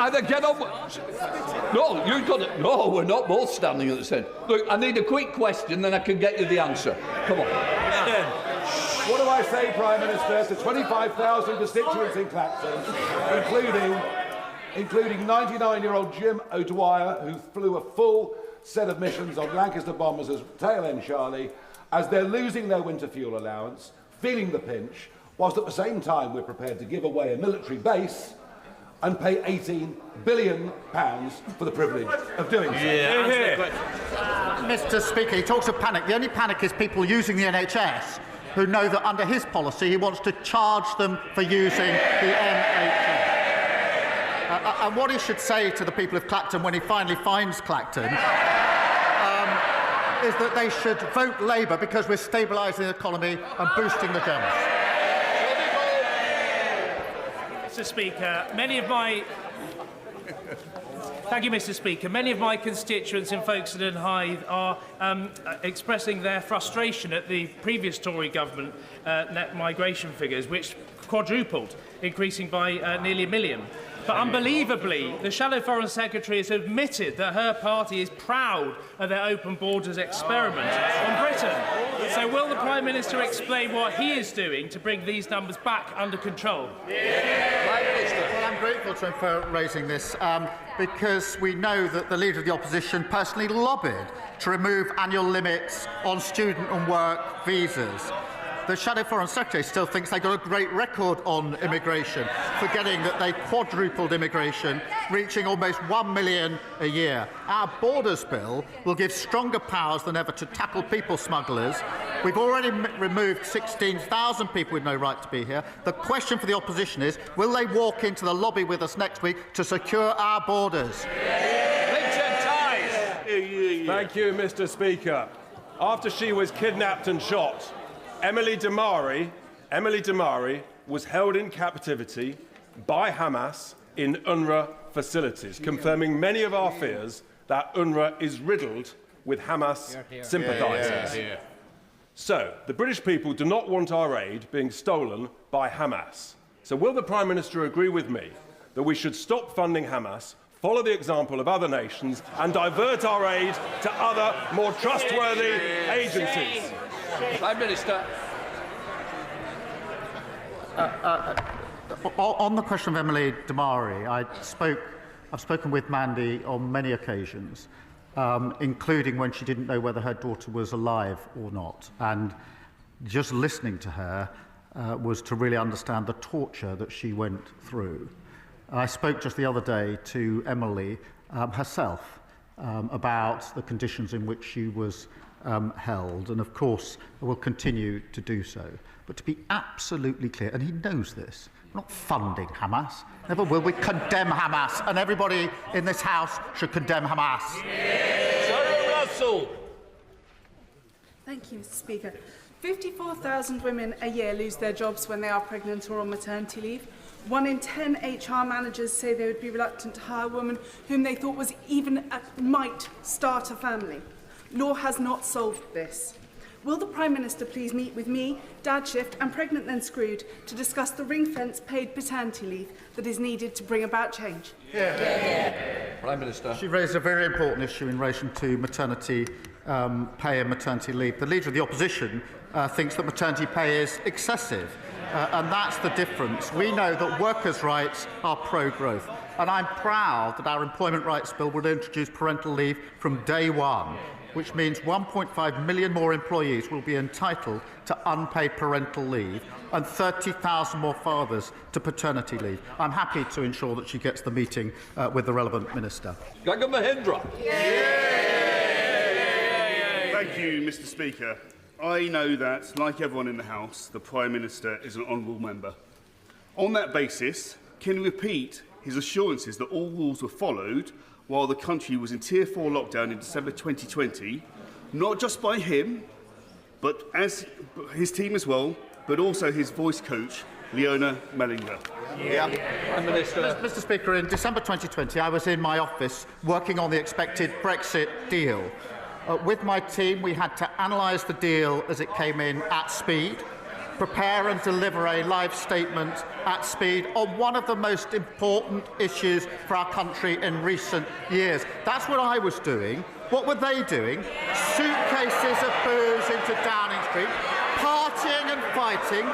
Either get on. No, you've got it. No, we're not both standing at the same. Look, I need a quick question, then I can get you the answer. Come on. What do I say, Prime Minister, to 25,000 constituents in Clacton, including 99-year-old Jim O'Dwyer, who flew a full set of missions on Lancaster bombers as tail end Charlie, as they're losing their winter fuel allowance, feeling the pinch, whilst at the same time we're prepared to give away a military base and pay £18 billion for the privilege of doing so. Mr. Speaker, he talks of panic. The only panic is people using the NHS who know that under his policy he wants to charge them for using the NHS. And what he should say to the people of Clacton when he finally finds Clacton is that they should vote Labour because we're stabilising the economy and boosting the gems. Mr. Speaker, Thank you, Mr. Speaker. Many of my constituents in Folkestone and Hythe are expressing their frustration at the previous Tory government net migration figures, which quadrupled, increasing by nearly 1 million. But unbelievably, the Shadow Foreign Secretary has admitted that her party is proud of their open borders experiment on Britain. So will the Prime Minister explain what he is doing to bring these numbers back under control? Well, I'm grateful to him for raising this because we know that the Leader of the Opposition personally lobbied to remove annual limits on student and work visas. The Shadow Foreign Secretary still thinks they got a great record on immigration, forgetting that they quadrupled immigration, reaching almost 1 million a year. Our Borders Bill will give stronger powers than ever to tackle people smugglers. We've already removed 16,000 people with no right to be here. The question for the opposition is, will they walk into the lobby with us next week to secure our borders? Thank you, Mr. Speaker. After she was kidnapped and shot, Emily Damari was held in captivity by Hamas in UNRWA facilities, confirming many of our fears that UNRWA is riddled with Hamas sympathisers. So, the British people do not want our aid being stolen by Hamas. So will the Prime Minister agree with me that we should stop funding Hamas, follow the example of other nations and divert our aid to other, more trustworthy agencies? Prime Minister. On the question of Emily Damari, I've spoken with Mandy on many occasions, including when she didn't know whether her daughter was alive or not. And just listening to her was to really understand the torture that she went through. I spoke just the other day to Emily herself about the conditions in which she was held, and of course will continue to do so. But to be absolutely clear, and he knows this, we're not funding Hamas. Never will we condemn Hamas, and everybody in this House should condemn Hamas. Sarah Russell. Thank you, Mr. Speaker. 54,000 women a year lose their jobs when they are pregnant or on maternity leave. 1 in 10 HR managers say they would be reluctant to hire a woman whom they thought was might start a family. Law has not solved this. Will the Prime Minister please meet with me, Dad Shift and Pregnant Then Screwed to discuss the ring-fence paid paternity leave that is needed to bring about change? Prime Minister. She raised a very important issue in relation to maternity pay and maternity leave. The Leader of the Opposition thinks that maternity pay is excessive, and that's the difference. We know that workers' rights are pro-growth, and I'm proud that our Employment Rights Bill will introduce parental leave from day one, which means 1.5 million more employees will be entitled to unpaid parental leave and 30,000 more fathers to paternity leave. I'm happy to ensure that she gets the meeting with the relevant minister. Gagan Mahindra. Thank you, Mr. Speaker. I know that, like everyone in the House, the Prime Minister is an honourable member. On that basis, can he repeat his assurances that all rules were followed while the country was in Tier 4 lockdown in December 2020, not just by him, but as his team as well, but also his voice coach, Leona Mellinger? Prime Minister. Mr. Speaker, in December 2020, I was in my office working on the expected Brexit deal. With my team, we had to analyse the deal as it came in at speed, prepare and deliver a live statement at speed on one of the most important issues for our country in recent years. That's what I was doing. What were they doing? Suitcases of booze into Downing Street, partying and fighting,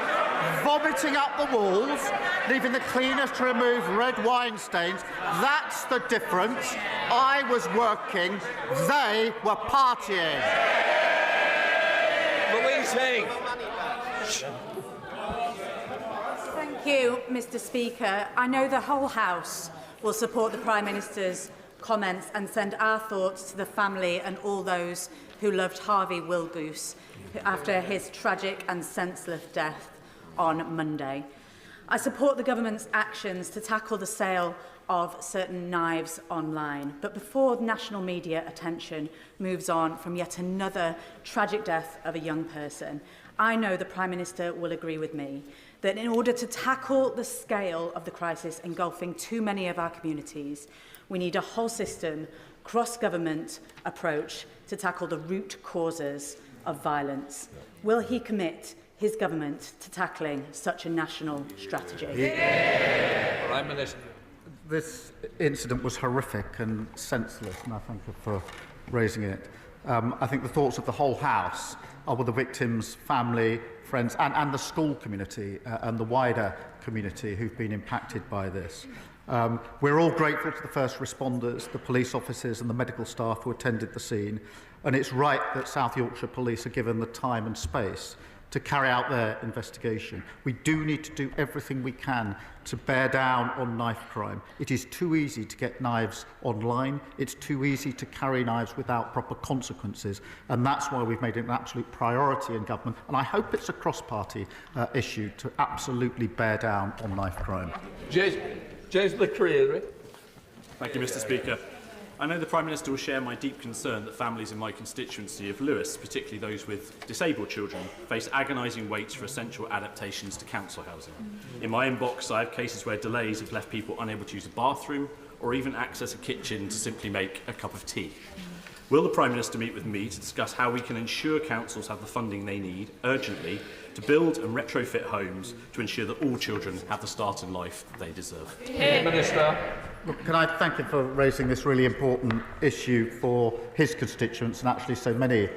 vomiting up the walls, leaving the cleaners to remove red wine stains. That's the difference. I was working, they were partying. Louise Hay. Thank you, Mr. Speaker. I know the whole House will support the Prime Minister's comments and send our thoughts to the family and all those who loved Harvey Wilgoose after his tragic and senseless death on Monday. I support the government's actions to tackle the sale of certain knives online. But before national media attention moves on from yet another tragic death of a young person, I know the Prime Minister will agree with me that in order to tackle the scale of the crisis engulfing too many of our communities, we need a whole system, cross-government approach to tackle the root causes of violence. Will he commit his government to tackling such a national strategy? Prime Minister. This incident was horrific and senseless, and I thank you for raising it. I think the thoughts of the whole House are with the victims' family, friends, and the school community and the wider community who've been impacted by this. We're all grateful to the first responders, the police officers and the medical staff who attended the scene, and it's right that South Yorkshire Police are given the time and space to carry out their investigation. We do need to do everything we can to bear down on knife crime. It is too easy to get knives online. It's too easy to carry knives without proper consequences. And that's why we've made it an absolute priority in government. And I hope it's a cross-party issue to absolutely bear down on knife crime. James McCreary. Thank you, Mr. Speaker. I know the Prime Minister will share my deep concern that families in my constituency of Lewis, particularly those with disabled children, face agonising waits for essential adaptations to council housing. In my inbox, I have cases where delays have left people unable to use a bathroom or even access a kitchen to simply make a cup of tea. Will the Prime Minister meet with me to discuss how we can ensure councils have the funding they need urgently to build and retrofit homes to ensure that all children have the start in life they deserve? Minister. Look, can I thank him for raising this really important issue for his constituents and actually so many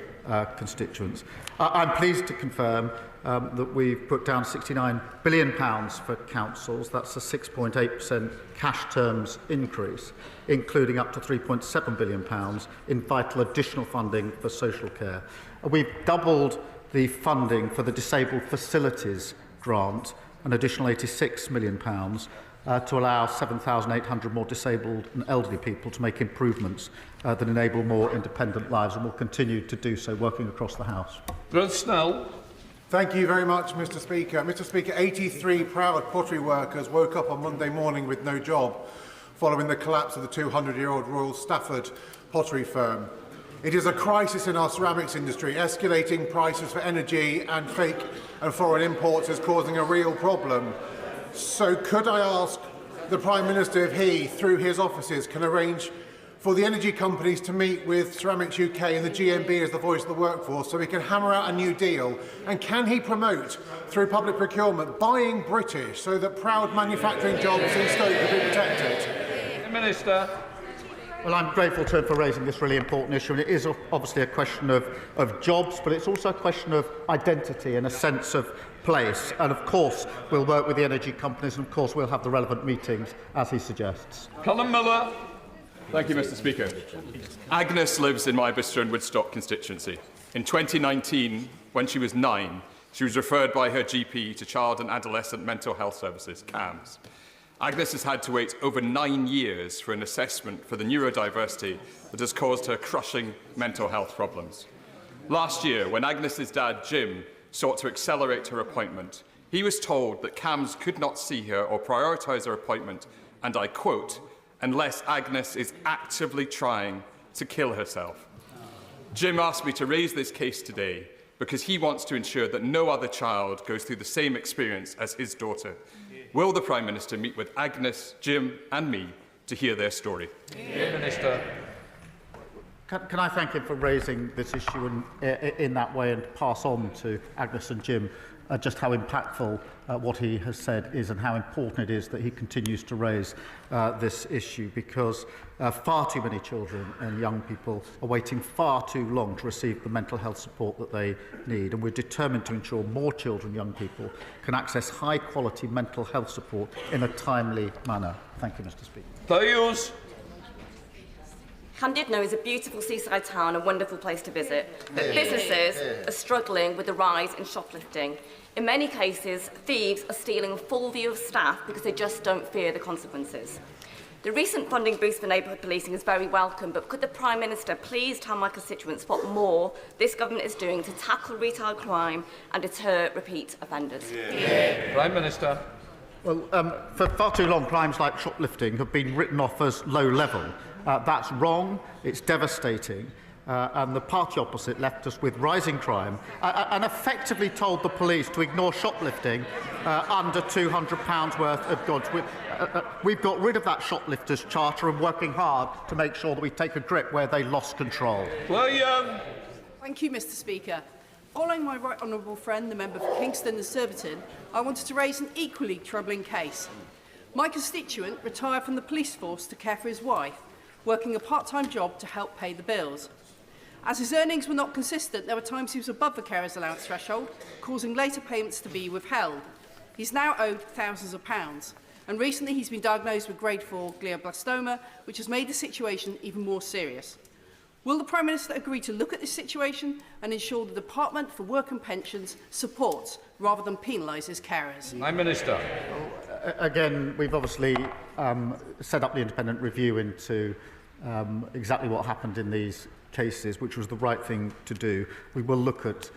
constituents. I'm pleased to confirm that we've put down £69 billion for councils. That's a 6.8% cash terms increase, including up to £3.7 billion in vital additional funding for social care. We've doubled the funding for the Disabled Facilities Grant, an additional £86 million, to allow 7,800 more disabled and elderly people to make improvements that enable more independent lives, and will continue to do so, working across the House. Rudd Snell. Thank you very much, Mr. Speaker. Mr. Speaker, 83 proud pottery workers woke up on Monday morning with no job following the collapse of the 200-year-old Royal Stafford pottery firm. It is a crisis in our ceramics industry. Escalating prices for energy and fake and foreign imports is causing a real problem. So could I ask the Prime Minister if he, through his offices, can arrange for the energy companies to meet with Ceramics UK and the GMB as the voice of the workforce so we can hammer out a new deal? And can he promote, through public procurement, buying British so that proud manufacturing jobs in Stoke can be protected? Minister. Well, I'm grateful to him for raising this really important issue, and it is obviously a question of jobs, but it's also a question of identity and a sense of place. And of course, we'll work with the energy companies, and of course, we'll have the relevant meetings, as he suggests. Colin Miller. Thank you, Mr. Speaker. Agnes lives in my Bicester and Woodstock constituency. In 2019, when she was 9, she was referred by her GP to Child and Adolescent Mental Health Services, CAMS. Agnes has had to wait over 9 years for an assessment for the neurodiversity that has caused her crushing mental health problems. Last year, when Agnes's dad, Jim, sought to accelerate her appointment, he was told that CAMS could not see her or prioritise her appointment, and I quote, unless Agnes is actively trying to kill herself. Jim asked me to raise this case today because he wants to ensure that no other child goes through the same experience as his daughter. Will the Prime Minister meet with Agnes, Jim and me to hear their story? Minister. Can I thank him for raising this issue in that way, and pass on to Agnes and Jim just how impactful what he has said is, and how important it is that he continues to raise this issue, because far too many children and young people are waiting far too long to receive the mental health support that they need, and we're determined to ensure more children and young people can access high-quality mental health support in a timely manner. Thank you, Mr. Speaker. Those. Llandudno is a beautiful seaside town, a wonderful place to visit. But businesses are struggling with the rise in shoplifting. In many cases, thieves are stealing a full view of staff because they just don't fear the consequences. The recent funding boost for neighbourhood policing is very welcome, but could the Prime Minister please tell my constituents what more this government is doing to tackle retail crime and deter repeat offenders? Prime Minister. Well, for far too long, crimes like shoplifting have been written off as low level. That's wrong, it's devastating, and the party opposite left us with rising crime and effectively told the police to ignore shoplifting under £200 worth of goods. We've got rid of that shoplifters charter and working hard to make sure that we take a grip where they lost control. William. Thank you, Mr. Speaker. Following my right honourable friend, the member for Kingston and Surbiton, I wanted to raise an equally troubling case. My constituent retired from the police force to care for his wife, working a part-time job to help pay the bills. As his earnings were not consistent, there were times he was above the carer's allowance threshold, causing later payments to be withheld. He's now owed thousands of pounds, and recently he's been diagnosed with grade 4 glioblastoma, which has made the situation even more serious. Will the Prime Minister agree to look at this situation and ensure the Department for Work and Pensions supports rather than penalises carers? Prime Minister. Again, we've obviously set up the independent review into exactly what happened in these cases, which was the right thing to do. We will look at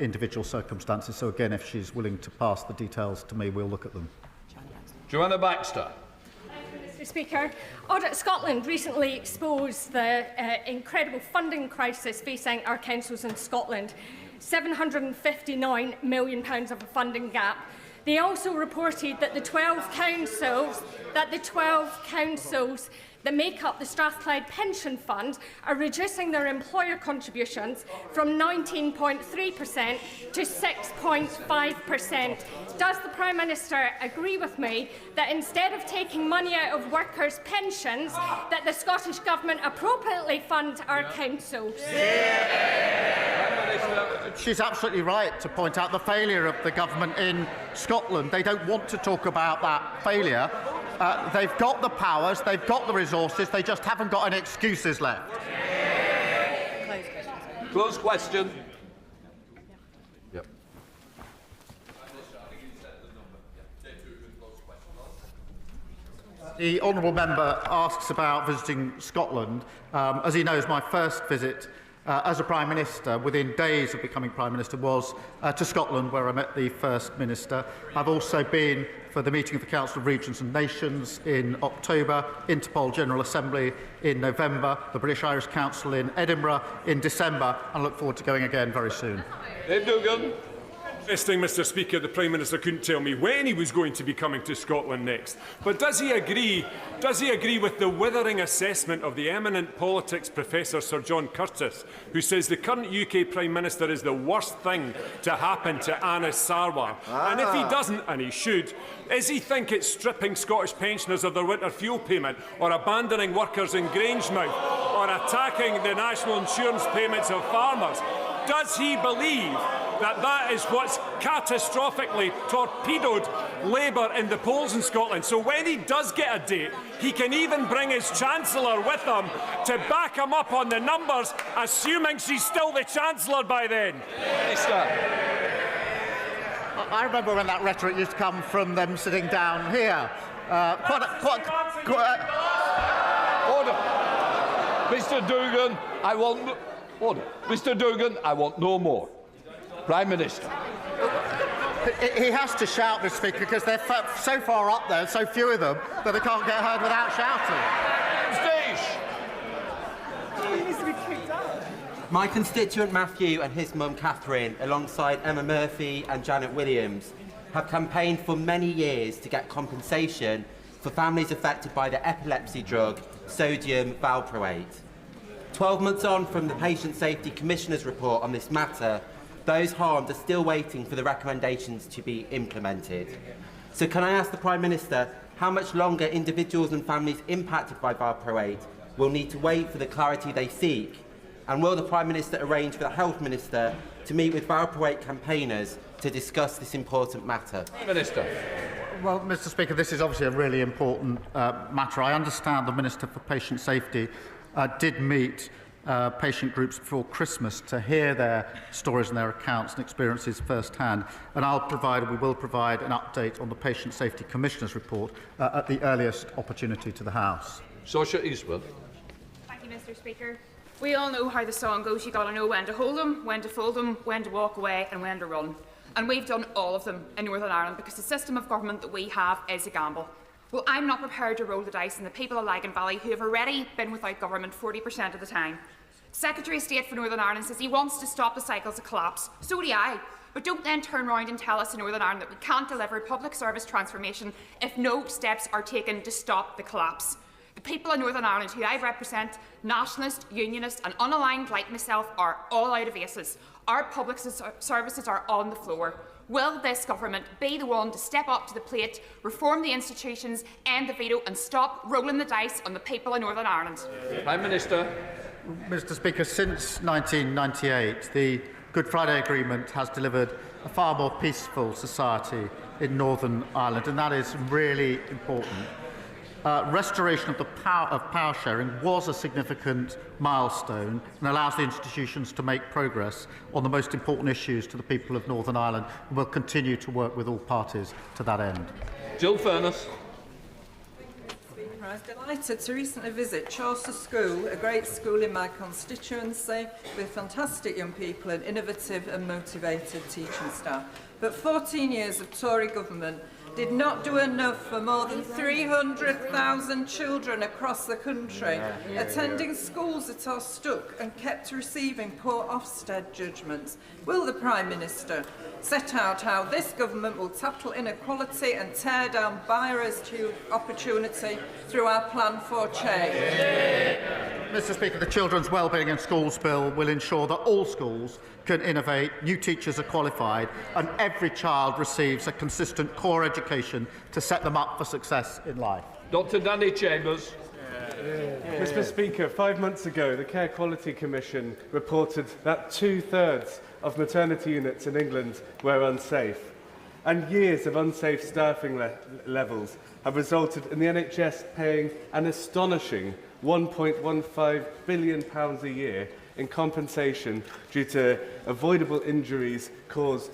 individual circumstances. So again, if she's willing to pass the details to me, we'll look at them. Joanna Baxter. Mr. Speaker, Audit Scotland recently exposed the incredible funding crisis facing our councils in Scotland. £759 million of a funding gap. They also reported that the 12 councils that make up the Strathclyde Pension Fund are reducing their employer contributions from 19.3% to 6.5%. Does the Prime Minister agree with me that instead of taking money out of workers' pensions, that the Scottish Government appropriately fund our councils? She's absolutely right to point out the failure of the government in Scotland. They don't want to talk about that failure. They've got the powers, they've got the resources, they just haven't got any excuses left. Close question. Yep. The honourable member asks about visiting Scotland. As he knows, my first visit as a Prime Minister, within days of becoming Prime Minister, was to Scotland, where I met the First Minister. I've also been for the meeting of the Council of Regions and Nations in October, Interpol General Assembly in November, the British-Irish Council in Edinburgh in December, and look forward to going again very soon. Dave Duggan. Interesting, Mr. Speaker, the Prime Minister couldn't tell me when he was going to be coming to Scotland next. But does he agree with the withering assessment of the eminent politics professor Sir John Curtis, who says the current UK Prime Minister is the worst thing to happen to Anas Sarwar? And if he doesn't, and he should, does he think it's stripping Scottish pensioners of their winter fuel payment, or abandoning workers in Grangemouth, or attacking the national insurance payments of farmers? Does he believe that is what's catastrophically torpedoed Labour in the polls in Scotland? So when he does get a date, he can even bring his Chancellor with him to back him up on the numbers, assuming she's still the Chancellor by then. I remember when that rhetoric used to come from them sitting down here. Order. Mr. Dugan, I want... Order. Mr. Dugan, I want no more. Prime Minister. He has to shout, Mr. Speaker, because they're so far up there, so few of them, that they can't get heard without shouting. My constituent Matthew and his mum Catherine, alongside Emma Murphy and Janet Williams, have campaigned for many years to get compensation for families affected by the epilepsy drug sodium valproate. 12 months on from the Patient Safety Commissioner's report on this matter, those harmed are still waiting for the recommendations to be implemented. So can I ask the Prime Minister how much longer individuals and families impacted by valproate will need to wait for the clarity they seek? And will the Prime Minister arrange for the Health Minister to meet with valproate campaigners to discuss this important matter? Minister. Well, Mr. Speaker, this is obviously a really important matter. I understand the Minister for Patient Safety did meet patient groups before Christmas to hear their stories and their accounts and experiences firsthand. And we will provide an update on the Patient Safety Commissioner's report at the earliest opportunity to the House. Saoirse Eastwood. Thank you, Mr. Speaker. We all know how the song goes. You gotta know when to hold them, when to fold them, when to walk away and when to run. And we've done all of them in Northern Ireland because the system of government that we have is a gamble. Well, I'm not prepared to roll the dice on the people of Lagan Valley who have already been without government 40% of the time. Secretary of State for Northern Ireland says he wants to stop the cycles of collapse. So do I. But don't then turn around and tell us in Northern Ireland that we can't deliver public service transformation if no steps are taken to stop the collapse. The people of Northern Ireland who I represent, nationalist, unionist and unaligned like myself, are all out of aces. Our public services are on the floor. Will this government be the one to step up to the plate, reform the institutions, end the veto and stop rolling the dice on the people of Northern Ireland? Prime Minister. Mr. Speaker, since 1998, the Good Friday Agreement has delivered a far more peaceful society in Northern Ireland, and that is really important. Restoration of the power sharing was a significant milestone and allows the institutions to make progress on the most important issues to the people of Northern Ireland, and will continue to work with all parties to that end. Jill Furness. I was delighted to recently visit Chaucer School, a great school in my constituency with fantastic young people and innovative and motivated teaching staff. But 14 years of Tory government did not do enough for more than 300,000 children across the country, attending schools that are stuck and kept receiving poor Ofsted judgments. Will the Prime Minister set out how this government will tackle inequality and tear down barriers to opportunity through our plan for change? Mr Speaker, the Children's Wellbeing in Schools Bill will ensure that all schools can innovate, new teachers are qualified and every child receives a consistent core education to set them up for success in life. Dr Danny Chambers. Mr Speaker, 5 months ago, the Care Quality Commission reported that 2/3 of maternity units in England were unsafe. And years of unsafe staffing levels have resulted in the NHS paying an astonishing £1.15 billion a year in compensation due to avoidable injuries caused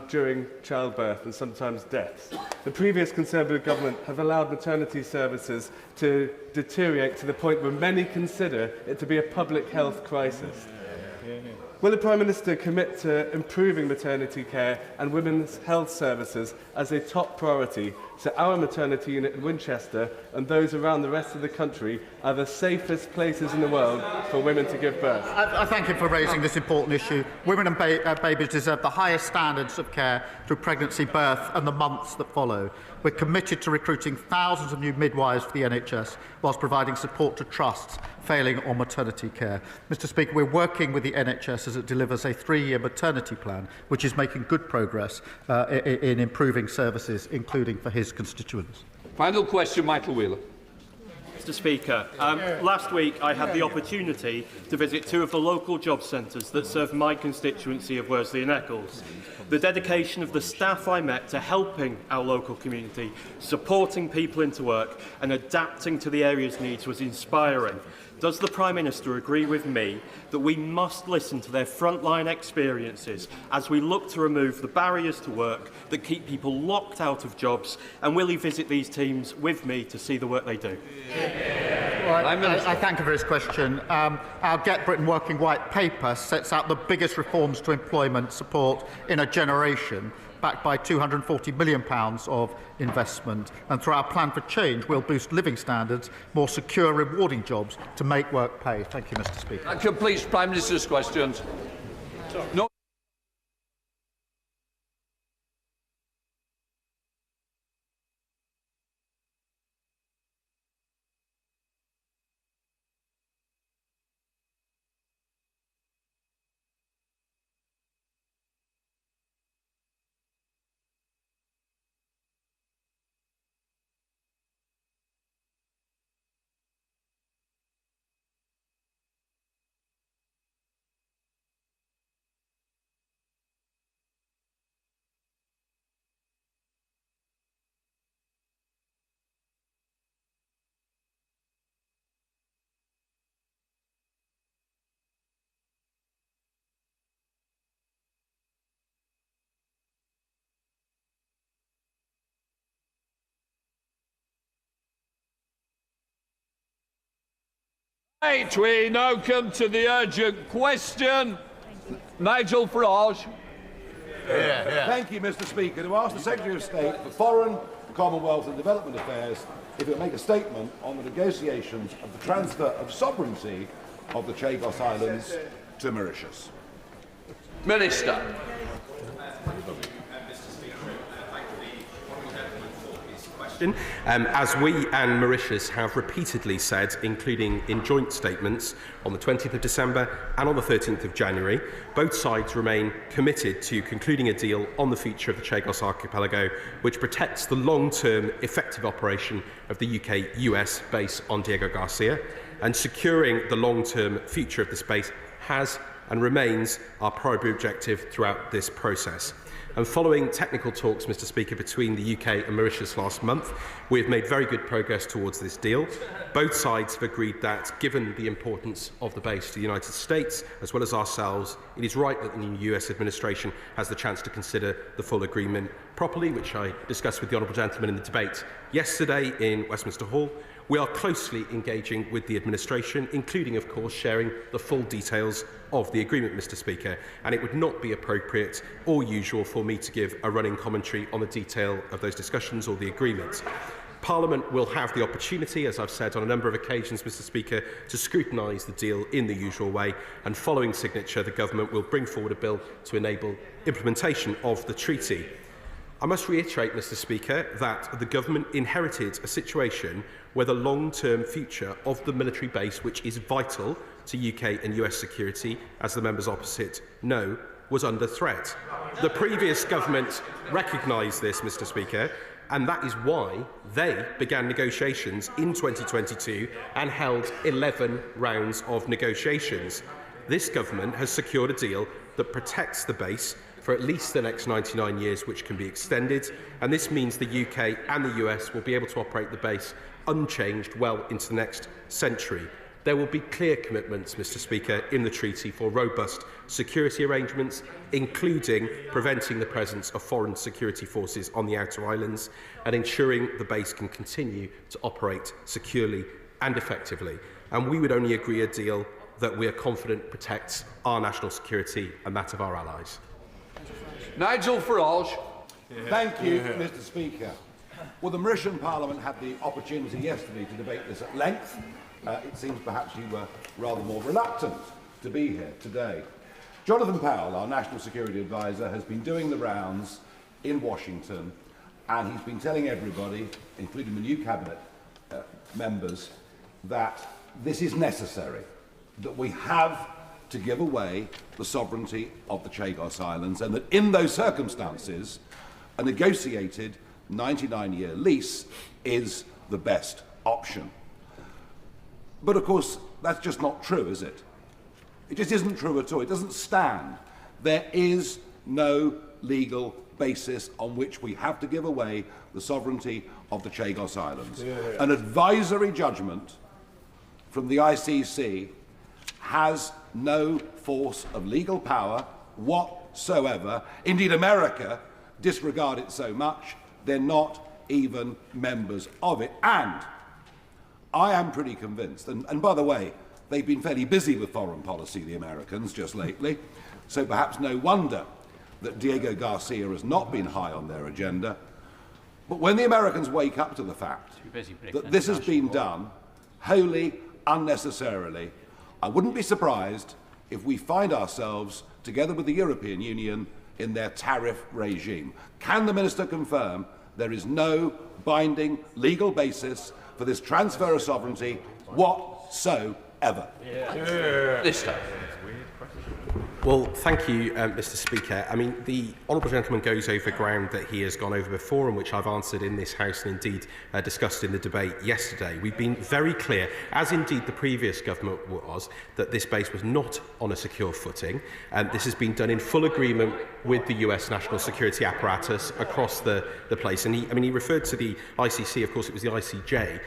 during childbirth and sometimes deaths. The previous Conservative government have allowed maternity services to deteriorate to the point where many consider it to be a public health crisis. Will the Prime Minister commit to improving maternity care and women's health services as a top priority so our maternity unit in Winchester and those around the rest of the country are the safest places in the world for women to give birth? I thank him for raising this important issue. Women and babies deserve the highest standards of care through pregnancy, birth and the months that follow. We're committed to recruiting thousands of new midwives for the NHS whilst providing support to trusts failing on maternity care. Mr Speaker, we're working with the NHS as it delivers a 3-year maternity plan, which is making good progress in improving services, including for his constituents. Final question, Michael Wheeler. Mr Speaker, last week I had the opportunity to visit 2 of the local job centres that serve my constituency of Worsley and Eccles. The dedication of the staff I met to helping our local community, supporting people into work and adapting to the area's needs was inspiring. Does the Prime Minister agree with me that we must listen to their frontline experiences as we look to remove the barriers to work that keep people locked out of jobs, and will he visit these teams with me to see the work they do? Well, I thank him for his question. Our Get Britain Working White paper sets out the biggest reforms to employment support in a generation, backed by £240 million of investment. And through our plan for change, we'll boost living standards, more secure, rewarding jobs to make work pay. Thank you, Mr Speaker. That completes Prime Minister's questions. No. Right, we now come to the urgent question. Nigel Farage. Thank you, Mr Speaker. To ask the Secretary of State for Foreign, Commonwealth and Development Affairs if he will make a statement on the negotiations of the transfer of sovereignty of the Chagos Islands to Mauritius. Minister. As we and Mauritius have repeatedly said, including in joint statements on the 20th of December and on the 13th of January, both sides remain committed to concluding a deal on the future of the Chagos Archipelago, which protects the long-term effective operation of the UK-US base on Diego Garcia, and securing the long-term future of the space has and remains our primary objective throughout this process. And following technical talks, Mr Speaker, between the UK and Mauritius last month, we have made very good progress towards this deal. Both sides have agreed that, given the importance of the base to the United States, as well as ourselves, it is right that the new US administration has the chance to consider the full agreement properly, which I discussed with the Honourable Gentleman in the debate yesterday in Westminster Hall. We are closely engaging with the administration, including, of course, sharing the full details of the agreement, Mr Speaker, and it would not be appropriate or usual for me to give a running commentary on the detail of those discussions or the agreement. Parliament will have the opportunity, as I've said on a number of occasions, Mr Speaker, to scrutinise the deal in the usual way, and following signature, the Government will bring forward a bill to enable implementation of the treaty. I must reiterate, Mr Speaker, that the Government inherited a situation where the long-term future of the military base, which is vital to UK and US security, as the members opposite know, was under threat. The previous Government recognised this, Mr Speaker, and that is why they began negotiations in 2022 and held 11 rounds of negotiations. This Government has secured a deal that protects the base for at least the next 99 years, which can be extended, and this means the UK and the US will be able to operate the base unchanged well into the next century. There will be clear commitments, Mr Speaker, in the treaty for robust security arrangements, including preventing the presence of foreign security forces on the outer islands and ensuring the base can continue to operate securely and effectively. And we would only agree a deal that we are confident protects our national security and that of our allies. Nigel Farage. Thank you, Mr Speaker. Well, the Mauritian Parliament had the opportunity yesterday to debate this at length. It seems perhaps you were rather more reluctant to be here today. Jonathan Powell, our National Security Advisor, has been doing the rounds in Washington, and he's been telling everybody, including the new Cabinet members, that this is necessary, that we have to give away the sovereignty of the Chagos Islands, and that in those circumstances, a negotiated 99-year lease is the best option. But of course, that's just not true, is it? It just isn't true at all. It doesn't stand. There is no legal basis on which we have to give away the sovereignty of the Chagos Islands. An advisory judgment from the ICC has no force of legal power whatsoever. Indeed, America disregard it so much, they're not even members of it. And I am pretty convinced, and by the way, they've been fairly busy with foreign policy, the Americans, just lately, so perhaps no wonder that Diego Garcia has not been high on their agenda. But when the Americans wake up to the fact that this has been done wholly unnecessarily, I wouldn't be surprised if we find ourselves, together with the European Union, in their tariff regime. Can the Minister confirm there is no binding legal basis for this transfer of sovereignty whatsoever? This time. Well, thank you, Mr Speaker. I mean, the Honourable Gentleman goes over ground that he has gone over before and which I've answered in this House and indeed discussed in the debate yesterday. We've been very clear, as indeed the previous government was, that this base was not on a secure footing. This has been done in full agreement with the US national security apparatus across the place. And he referred to the ICC. Of course, it was the ICJ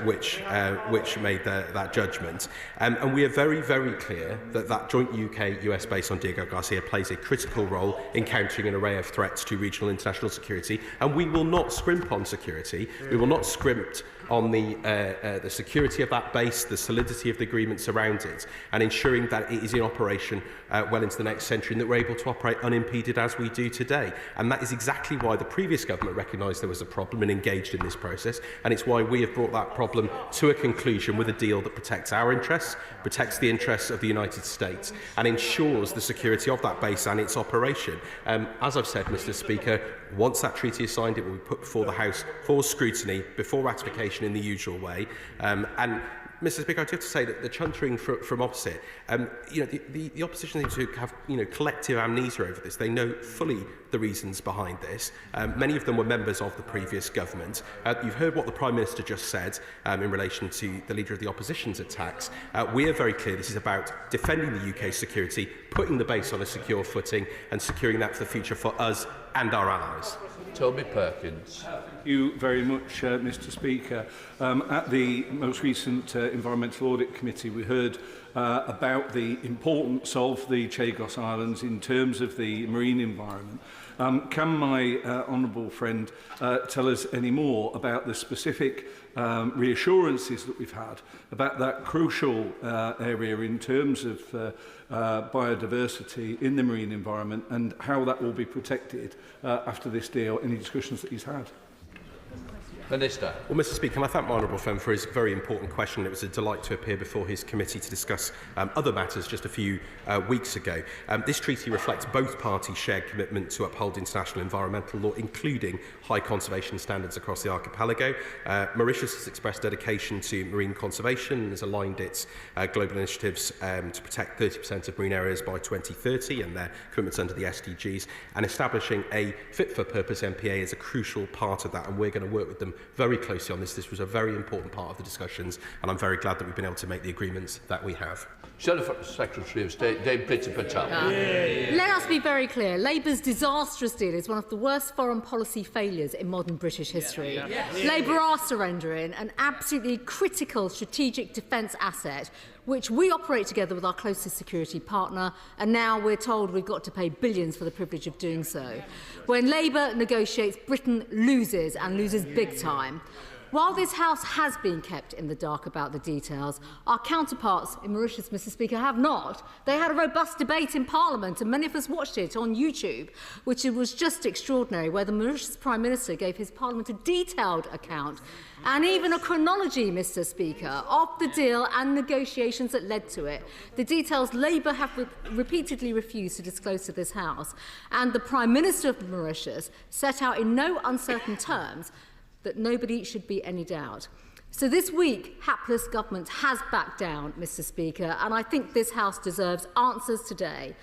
which made that judgment. And we are very, very clear that that joint UK-US base on Diego Garcia plays a critical role in countering an array of threats to regional international security, and we will not scrimp on security. We will not scrimp on the security of that base, the solidity of the agreements around it, and ensuring that it is in operation well into the next century and that we're able to operate unimpeded as we do today. And that is exactly why the previous government recognised there was a problem and engaged in this process, and it's why we have brought that problem to a conclusion with a deal that protects our interests, protects the interests of the United States, and ensures the security of that base and its operation. As I've said, Mr Speaker, once that treaty is signed, it will be put before the House for scrutiny, before ratification in the usual way. And Mr Speaker, I do have to say that the chuntering from opposite, the opposition seems to have collective amnesia over this. They know fully the reasons behind this. Many of them were members of the previous government. You've heard what the Prime Minister just said in relation to the Leader of the Opposition's attacks. We are very clear this is about defending the UK's security, putting the base on a secure footing and securing that for the future for us and our allies. Toby Perkins. Thank you very much, Mr Speaker. At the most recent Environmental Audit Committee, we heard about the importance of the Chagos Islands in terms of the marine environment. Can my honourable friend tell us any more about the specific reassurances that we've had about that crucial area in terms of biodiversity in the marine environment and how that will be protected after this deal, any discussions that he's had? Minister. Well, Mr. Speaker, I thank my honourable friend for his very important question. It was a delight to appear before his committee to discuss other matters just a few weeks ago. This treaty reflects both parties' shared commitment to uphold international environmental law, including high conservation standards across the archipelago. Mauritius has expressed dedication to marine conservation and has aligned its global initiatives to protect 30% of marine areas by 2030 and their commitments under the SDGs, and establishing a fit-for-purpose MPA is a crucial part of that, and we're going to work with them very closely on this. This was a very important part of the discussions, and I'm very glad that we've been able to make the agreements that we have. Secretary of State Dave Patel. Let us be very clear. Labour's disastrous deal is one of the worst foreign policy failures in modern British history. Labour are surrendering an absolutely critical strategic defence asset, which we operate together with our closest security partner, and now we're told we've got to pay billions for the privilege of doing so. When Labour negotiates, Britain loses, and loses big time. While this House has been kept in the dark about the details, our counterparts in Mauritius, Mr. Speaker, have not. They had a robust debate in Parliament, and many of us watched it on YouTube, which was just extraordinary, where the Mauritius Prime Minister gave his Parliament a detailed account and even a chronology, Mr. Speaker, of the deal and negotiations that led to it. The details Labour have repeatedly refused to disclose to this House, and the Prime Minister of Mauritius set out in no uncertain terms that nobody should be any doubt. So this week, hapless government has backed down, Mr. Speaker, and I think this House deserves answers today.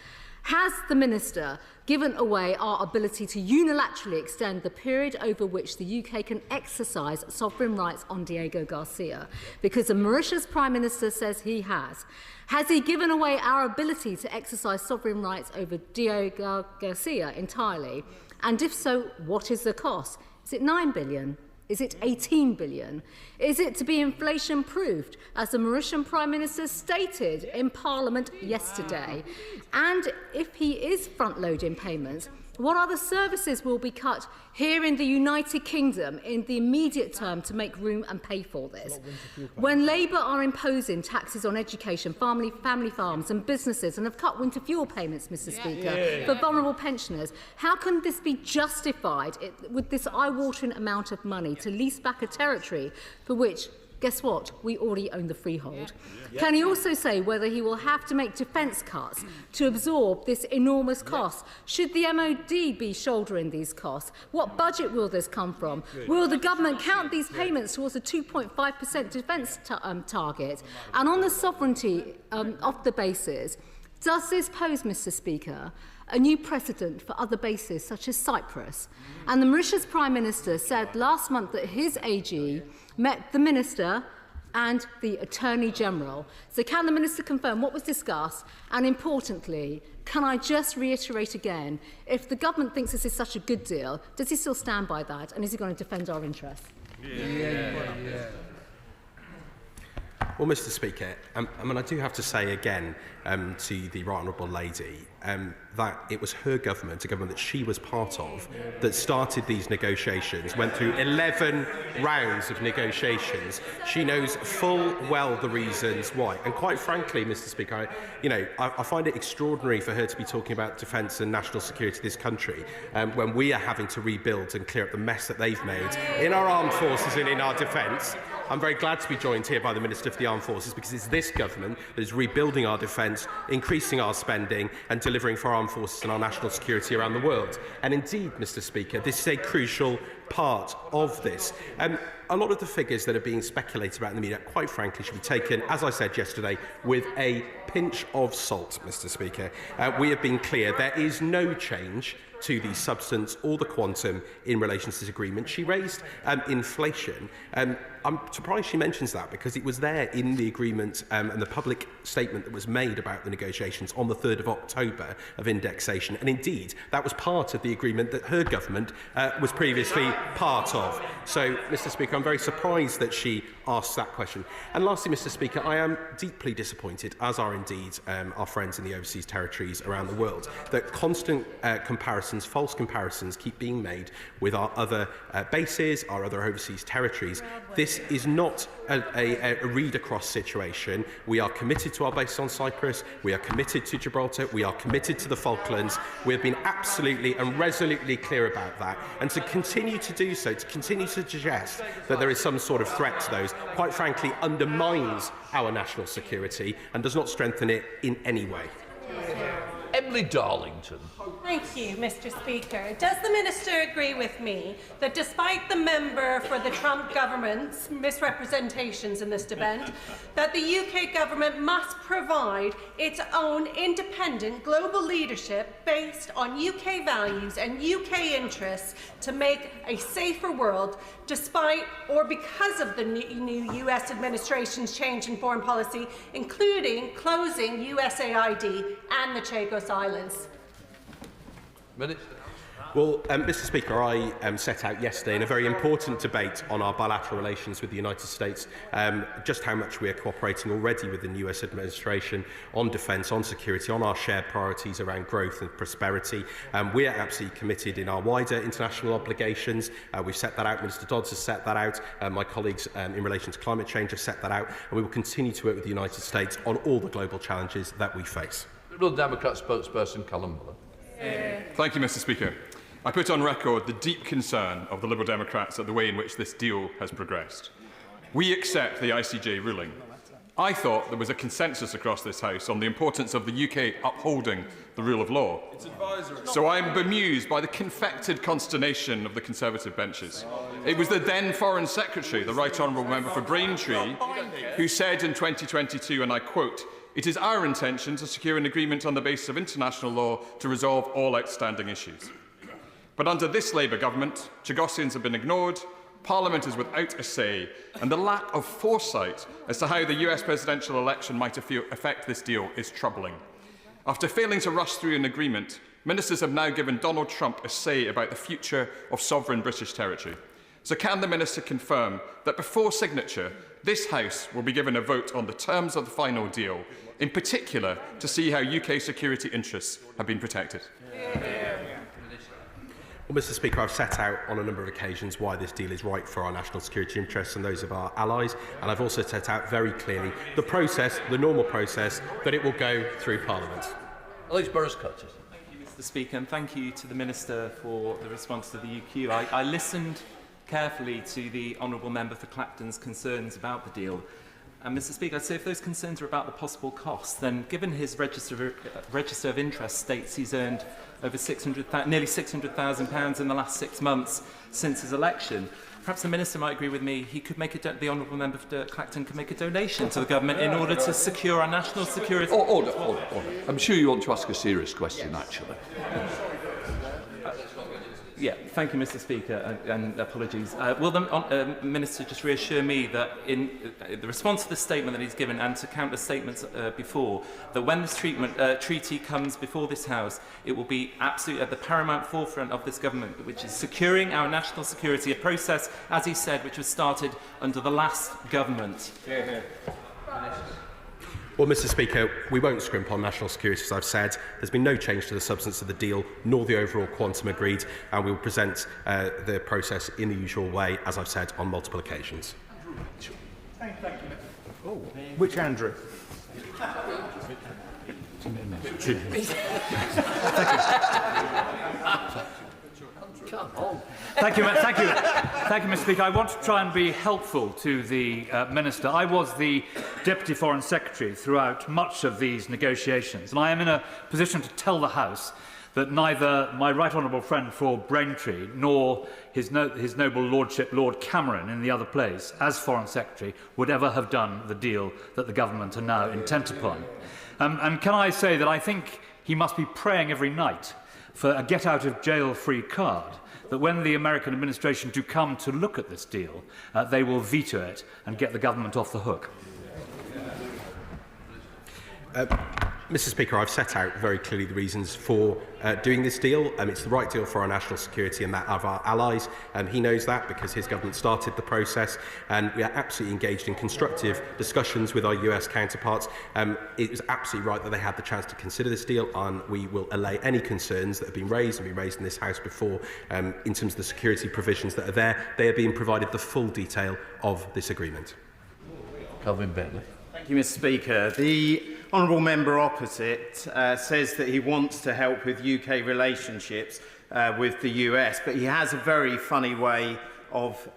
Has the Minister given away our ability to unilaterally extend the period over which the UK can exercise sovereign rights on Diego Garcia? Because the Mauritius Prime Minister says he has. Has he given away our ability to exercise sovereign rights over Diego Garcia entirely? And if so, what is the cost? Is it 9 billion? Is it 18 billion? Is it to be inflation-proofed, as the Mauritian Prime Minister stated in Parliament yesterday? And if he is front-loading payments, what other services will be cut here in the United Kingdom in the immediate term to make room and pay for this? When Labour are imposing taxes on education, family farms and businesses, and have cut winter fuel payments, Mr. Speaker, for vulnerable pensioners, how can this be justified with this eye-watering amount of money to lease back a territory for which, guess what, we already own the freehold? Can he also say whether he will have to make defence cuts to absorb this enormous cost? Should the MOD be shouldering these costs? What budget will this come from? Will the government count these payments towards a 2.5% defence target? And on the sovereignty of the bases, does this pose, Mr. Speaker, a new precedent for other bases such as Cyprus? And the Mauritius Prime Minister said last month that his AG met the Minister and the Attorney General. So can the Minister confirm what was discussed? And importantly, can I just reiterate again, if the government thinks this is such a good deal, does he still stand by that? And is he going to defend our interests? Well, Mr. Speaker, I do have to say again to the Right Honourable Lady that it was her government, a government that she was part of, that started these negotiations, went through 11 rounds of negotiations. She knows full well the reasons why. And quite frankly, Mr. Speaker, I find it extraordinary for her to be talking about defence and national security of this country when we are having to rebuild and clear up the mess that they've made in our armed forces and in our defence. I'm very glad to be joined here by the Minister for the Armed Forces, because it's this government that is rebuilding our defence, increasing our spending and delivering for our armed forces and our national security around the world. And indeed, Mr. Speaker, this is a crucial part of this. A lot of the figures that are being speculated about in the media, quite frankly, should be taken, as I said yesterday, with a pinch of salt, Mr. Speaker. We have been clear there is no change to the substance or the quantum in relation to this agreement. She raised inflation. I'm surprised she mentions that, because it was there in the agreement and the public statement that was made about the negotiations on the 3rd of October of indexation. And indeed, that was part of the agreement that her government was previously part of. So, Mr. Speaker, I'm very surprised that she asked that question. And lastly, Mr. Speaker, I am deeply disappointed, as are indeed our friends in the overseas territories around the world, that constant comparisons, false comparisons, keep being made with our other bases, our other overseas territories. This is not a read-across situation. We are committed to our base on Cyprus. We are committed to Gibraltar. We are committed to the Falklands. We have been absolutely and resolutely clear about that. And to continue to do so, to continue to suggest that there is some sort of threat to those, quite frankly, undermines our national security and does not strengthen it in any way. Emily Darlington. Thank you, Mr. Speaker. Does the Minister agree with me that despite the member for the Trump government's misrepresentations in this debate, that the UK government must provide its own independent global leadership based on UK values and UK interests to make a safer world, despite or because of the new US administration's change in foreign policy, including closing USAID and the Chagos Islands? Well, Mr. Speaker, I set out yesterday in a very important debate on our bilateral relations with the United States just how much we are cooperating already with the US administration on defence, on security, on our shared priorities around growth and prosperity. We are absolutely committed in our wider international obligations. We've set that out. Minister Dodds has set that out. My colleagues in relation to climate change have set that out. And we will continue to work with the United States on all the global challenges that we face. Liberal Democrat spokesperson Callum Muller. Thank you, Mr. Speaker. I put on record the deep concern of the Liberal Democrats at the way in which this deal has progressed. We accept the ICJ ruling. I thought there was a consensus across this House on the importance of the UK upholding the rule of law. So I'm bemused by the confected consternation of the Conservative benches. It was the then Foreign Secretary, the Right Honourable Member for Braintree, who said in 2022, and I quote, "It is our intention to secure an agreement on the basis of international law to resolve all outstanding issues." But under this Labour government, Chagossians have been ignored, Parliament is without a say, and the lack of foresight as to how the US presidential election might affect this deal is troubling. After failing to rush through an agreement, ministers have now given Donald Trump a say about the future of sovereign British territory. So can the Minister confirm that before signature, this House will be given a vote on the terms of the final deal, in particular to see how UK security interests have been protected? Well, Mr. Speaker, I've set out on a number of occasions why this deal is right for our national security interests and those of our allies, and I've also set out very clearly the process, the normal process, that it will go through Parliament. Alex Burris-Curtis. Thank you, Mr. Speaker, and thank you to the Minister for the response to the UQ. I listened carefully to the Honourable Member for Clacton's concerns about the deal. And Mr. Speaker, I'd say if those concerns are about the possible costs, then given his register of interest states he's earned over nearly £600,000 in the last 6 months since his election, perhaps the Minister might agree with me, he could make the Honourable Member for Clacton could make a donation to the government in order to secure our national security. Order. I'm sure you want to ask a serious question, actually. Yeah, thank you, Mr. Speaker, and apologies. Will the Minister just reassure me that in the response to the statement that he's given and to counter statements before, that when this treaty comes before this House, it will be absolutely at the paramount forefront of this government, which is securing our national security, a process, as he said, which was started under the last government? Well, Mr. Speaker, we won't scrimp on national security, as I've said. There's been no change to the substance of the deal, nor the overall quantum agreed, and we will present the process in the usual way, as I've said on multiple occasions. Thank you. Oh, which Andrew? Thank you, Mr. Speaker. I want to try and be helpful to the Minister. I was the Deputy Foreign Secretary throughout much of these negotiations, and I am in a position to tell the House that neither my right honourable friend for Braintree nor his noble lordship Lord Cameron in the other place, as Foreign Secretary, would ever have done the deal that the government are now intent upon. And can I say that I think he must be praying every night for a get-out-of-jail-free card, that when the American administration do come to look at this deal, they will veto it and get the government off the hook. Mr. Speaker, I've set out very clearly the reasons for doing this deal. It's the right deal for our national security and that of our allies. He knows that because his government started the process, and we are absolutely engaged in constructive discussions with our US counterparts. It was absolutely right that they had the chance to consider this deal, and we will allay any concerns that have been raised in this House before in terms of the security provisions that are there. They are being provided the full detail of this agreement. Calvin Bentley. Thank you, Mr. Speaker. The honourable member opposite says that he wants to help with UK relationships with the US, but he has a very funny way of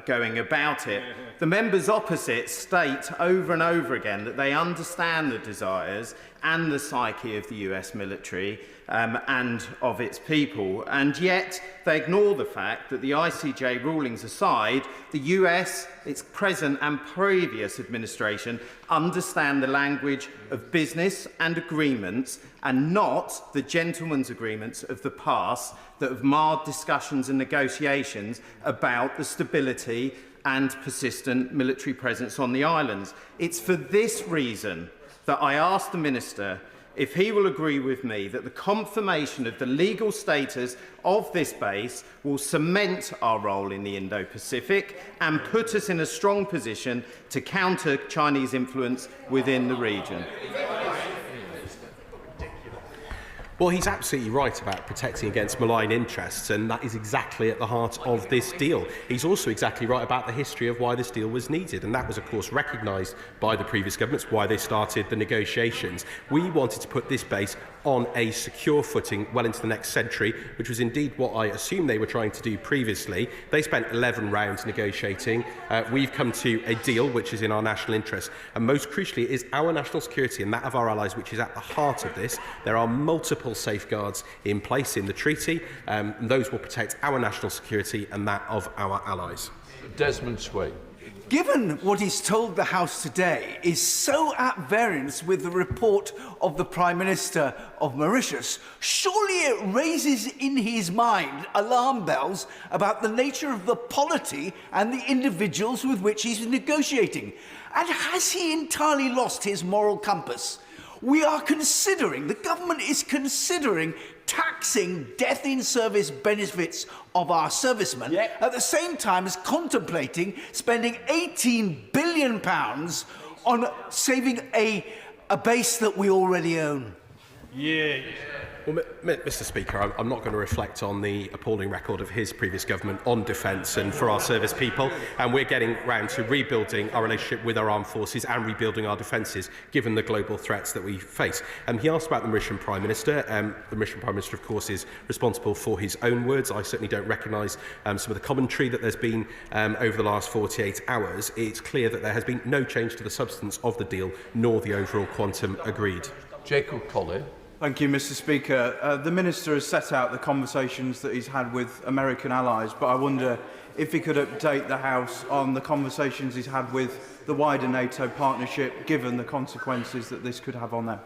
going about it. The members opposite state over and over again that they understand the desires and the psyche of the US military and of its people, and yet they ignore the fact that the ICJ rulings aside, the US, its present and previous administration, understand the language of business and agreements and not the gentlemen's agreements of the past that have marred discussions and negotiations about the stability and persistent military presence on the islands. It's for this reason that I asked the Minister if he will agree with me that the confirmation of the legal status of this base will cement our role in the Indo-Pacific and put us in a strong position to counter Chinese influence within the region. Well, he's absolutely right about protecting against malign interests, and that is exactly at the heart of this deal. He's also exactly right about the history of why this deal was needed, and that was, of course, recognised by the previous governments, why they started the negotiations. We wanted to put this base on a secure footing well into the next century, which was indeed what I assumed they were trying to do previously. They spent 11 rounds negotiating. We've come to a deal which is in our national interest, and most crucially, it is our national security and that of our allies which is at the heart of this. There are multiple safeguards in place in the treaty, and those will protect our national security and that of our allies. Desmond Sway. Given what he's told the House today is so at variance with the report of the Prime Minister of Mauritius, surely it raises in his mind alarm bells about the nature of the polity and the individuals with which he's negotiating. And has he entirely lost his moral compass? The government is considering taxing death-in-service benefits of our servicemen at the same time as contemplating spending £18 billion on saving a base that we already own. Well, Mr. Speaker, I'm not going to reflect on the appalling record of his previous government on defence and for our service people, and we're getting round to rebuilding our relationship with our armed forces and rebuilding our defences, given the global threats that we face. He asked about the Mauritian Prime Minister. The Mauritian Prime Minister, of course, is responsible for his own words. I certainly don't recognise some of the commentary that there's been over the last 48 hours. It's clear that there has been no change to the substance of the deal, nor the overall quantum agreed. Jacob Colley. Thank you, Mr. Speaker. The Minister has set out the conversations that he's had with American allies, but I wonder if he could update the House on the conversations he's had with the wider NATO partnership, given the consequences that this could have on them.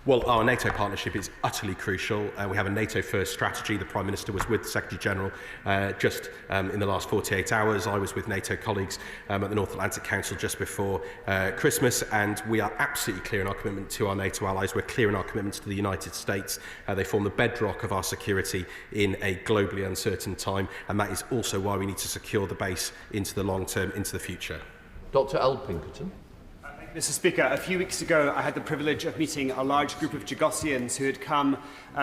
Well, our NATO partnership is utterly crucial. We have a NATO-first strategy. The Prime Minister was with the Secretary-General just in the last 48 hours. I was with NATO colleagues at the North Atlantic Council just before Christmas, and we are absolutely clear in our commitment to our NATO allies. We're clear in our commitments to the United States. They form the bedrock of our security in a globally uncertain time, and that is also why we need to secure the base into the long term, into the future. Dr. Al Pinkerton. Mr. Speaker, a few weeks ago I had the privilege of meeting a large group of Jagossians who had come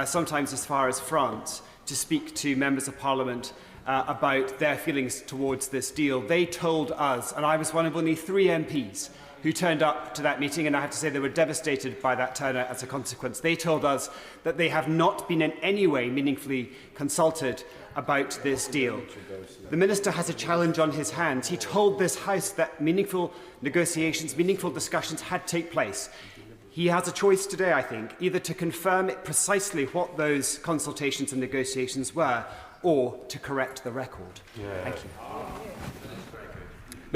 sometimes as far as France to speak to members of Parliament about their feelings towards this deal. They told us, and I was one of only 3 MPs who turned up to that meeting, and I have to say they were devastated by that turnout as a consequence. They told us that they have not been in any way meaningfully consulted about this deal. The Minister has a challenge on his hands. He told this House that meaningful negotiations, meaningful discussions had to take place. He has a choice today, I think, either to confirm precisely what those consultations and negotiations were, or to correct the record. Thank you.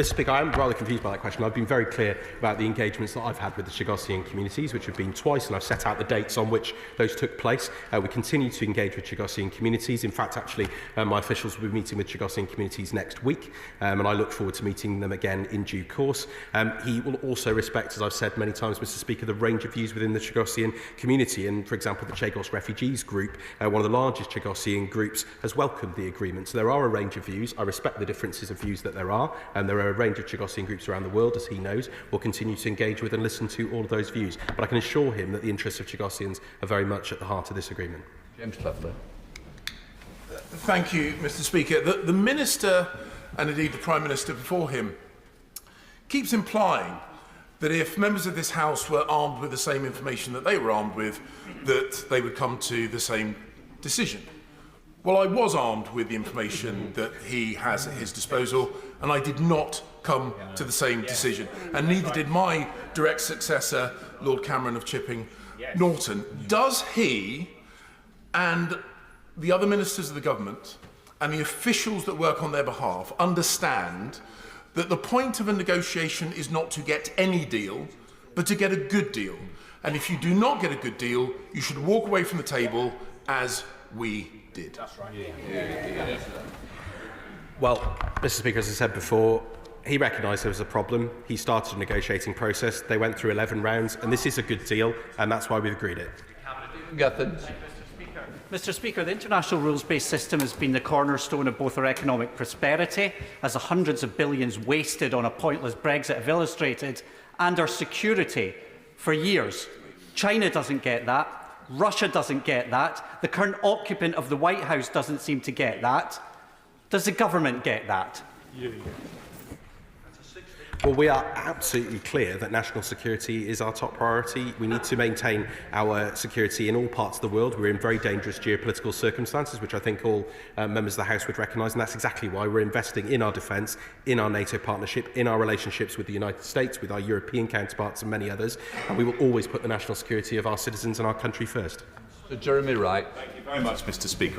Mr. Speaker, I am rather confused by that question. I've been very clear about the engagements that I've had with the Chagossian communities, which have been twice, and I've set out the dates on which those took place. We continue to engage with Chagossian communities. In fact, actually, my officials will be meeting with Chagossian communities next week, and I look forward to meeting them again in due course. He will also respect, as I've said many times, Mr. Speaker, the range of views within the Chagossian community. And, for example, the Chagos Refugees Group, one of the largest Chagossian groups, has welcomed the agreement. So there are a range of views. I respect the differences of views that there are, and there are a range of Chagossian groups around the world, as he knows. We'll continue to engage with and listen to all of those views. But I can assure him that the interests of Chagossians are very much at the heart of this agreement. James Cleverly. Thank you, Mr. Speaker. The Minister, and indeed the Prime Minister before him, keeps implying that if members of this House were armed with the same information that they were armed with, that they would come to the same decision. Well, I was armed with the information that he has at his disposal, and I did not come to the same decision. And neither did my direct successor, Lord Cameron of Chipping Norton. Does he and the other ministers of the government and the officials that work on their behalf understand that the point of a negotiation is not to get any deal, but to get a good deal? And if you do not get a good deal, you should walk away from the table as we did. That's right. Well, Mr. Speaker, as I said before, he recognised there was a problem. He started a negotiating process. They went through 11 rounds, and this is a good deal, and that's why we've agreed it. Mr. Speaker, the international rules-based system has been the cornerstone of both our economic prosperity, as the hundreds of billions wasted on a pointless Brexit have illustrated, and our security for years. China doesn't get that. Russia doesn't get that. The current occupant of the White House doesn't seem to get that. Does the government get that? Well, we are absolutely clear that national security is our top priority. We need to maintain our security in all parts of the world. We're in very dangerous geopolitical circumstances, which I think all members of the House would recognise, and that's exactly why we're investing in our defence, in our NATO partnership, in our relationships with the United States, with our European counterparts and many others, and we will always put the national security of our citizens and our country first. Jeremy Wright. Thank you very much, Mr. Speaker.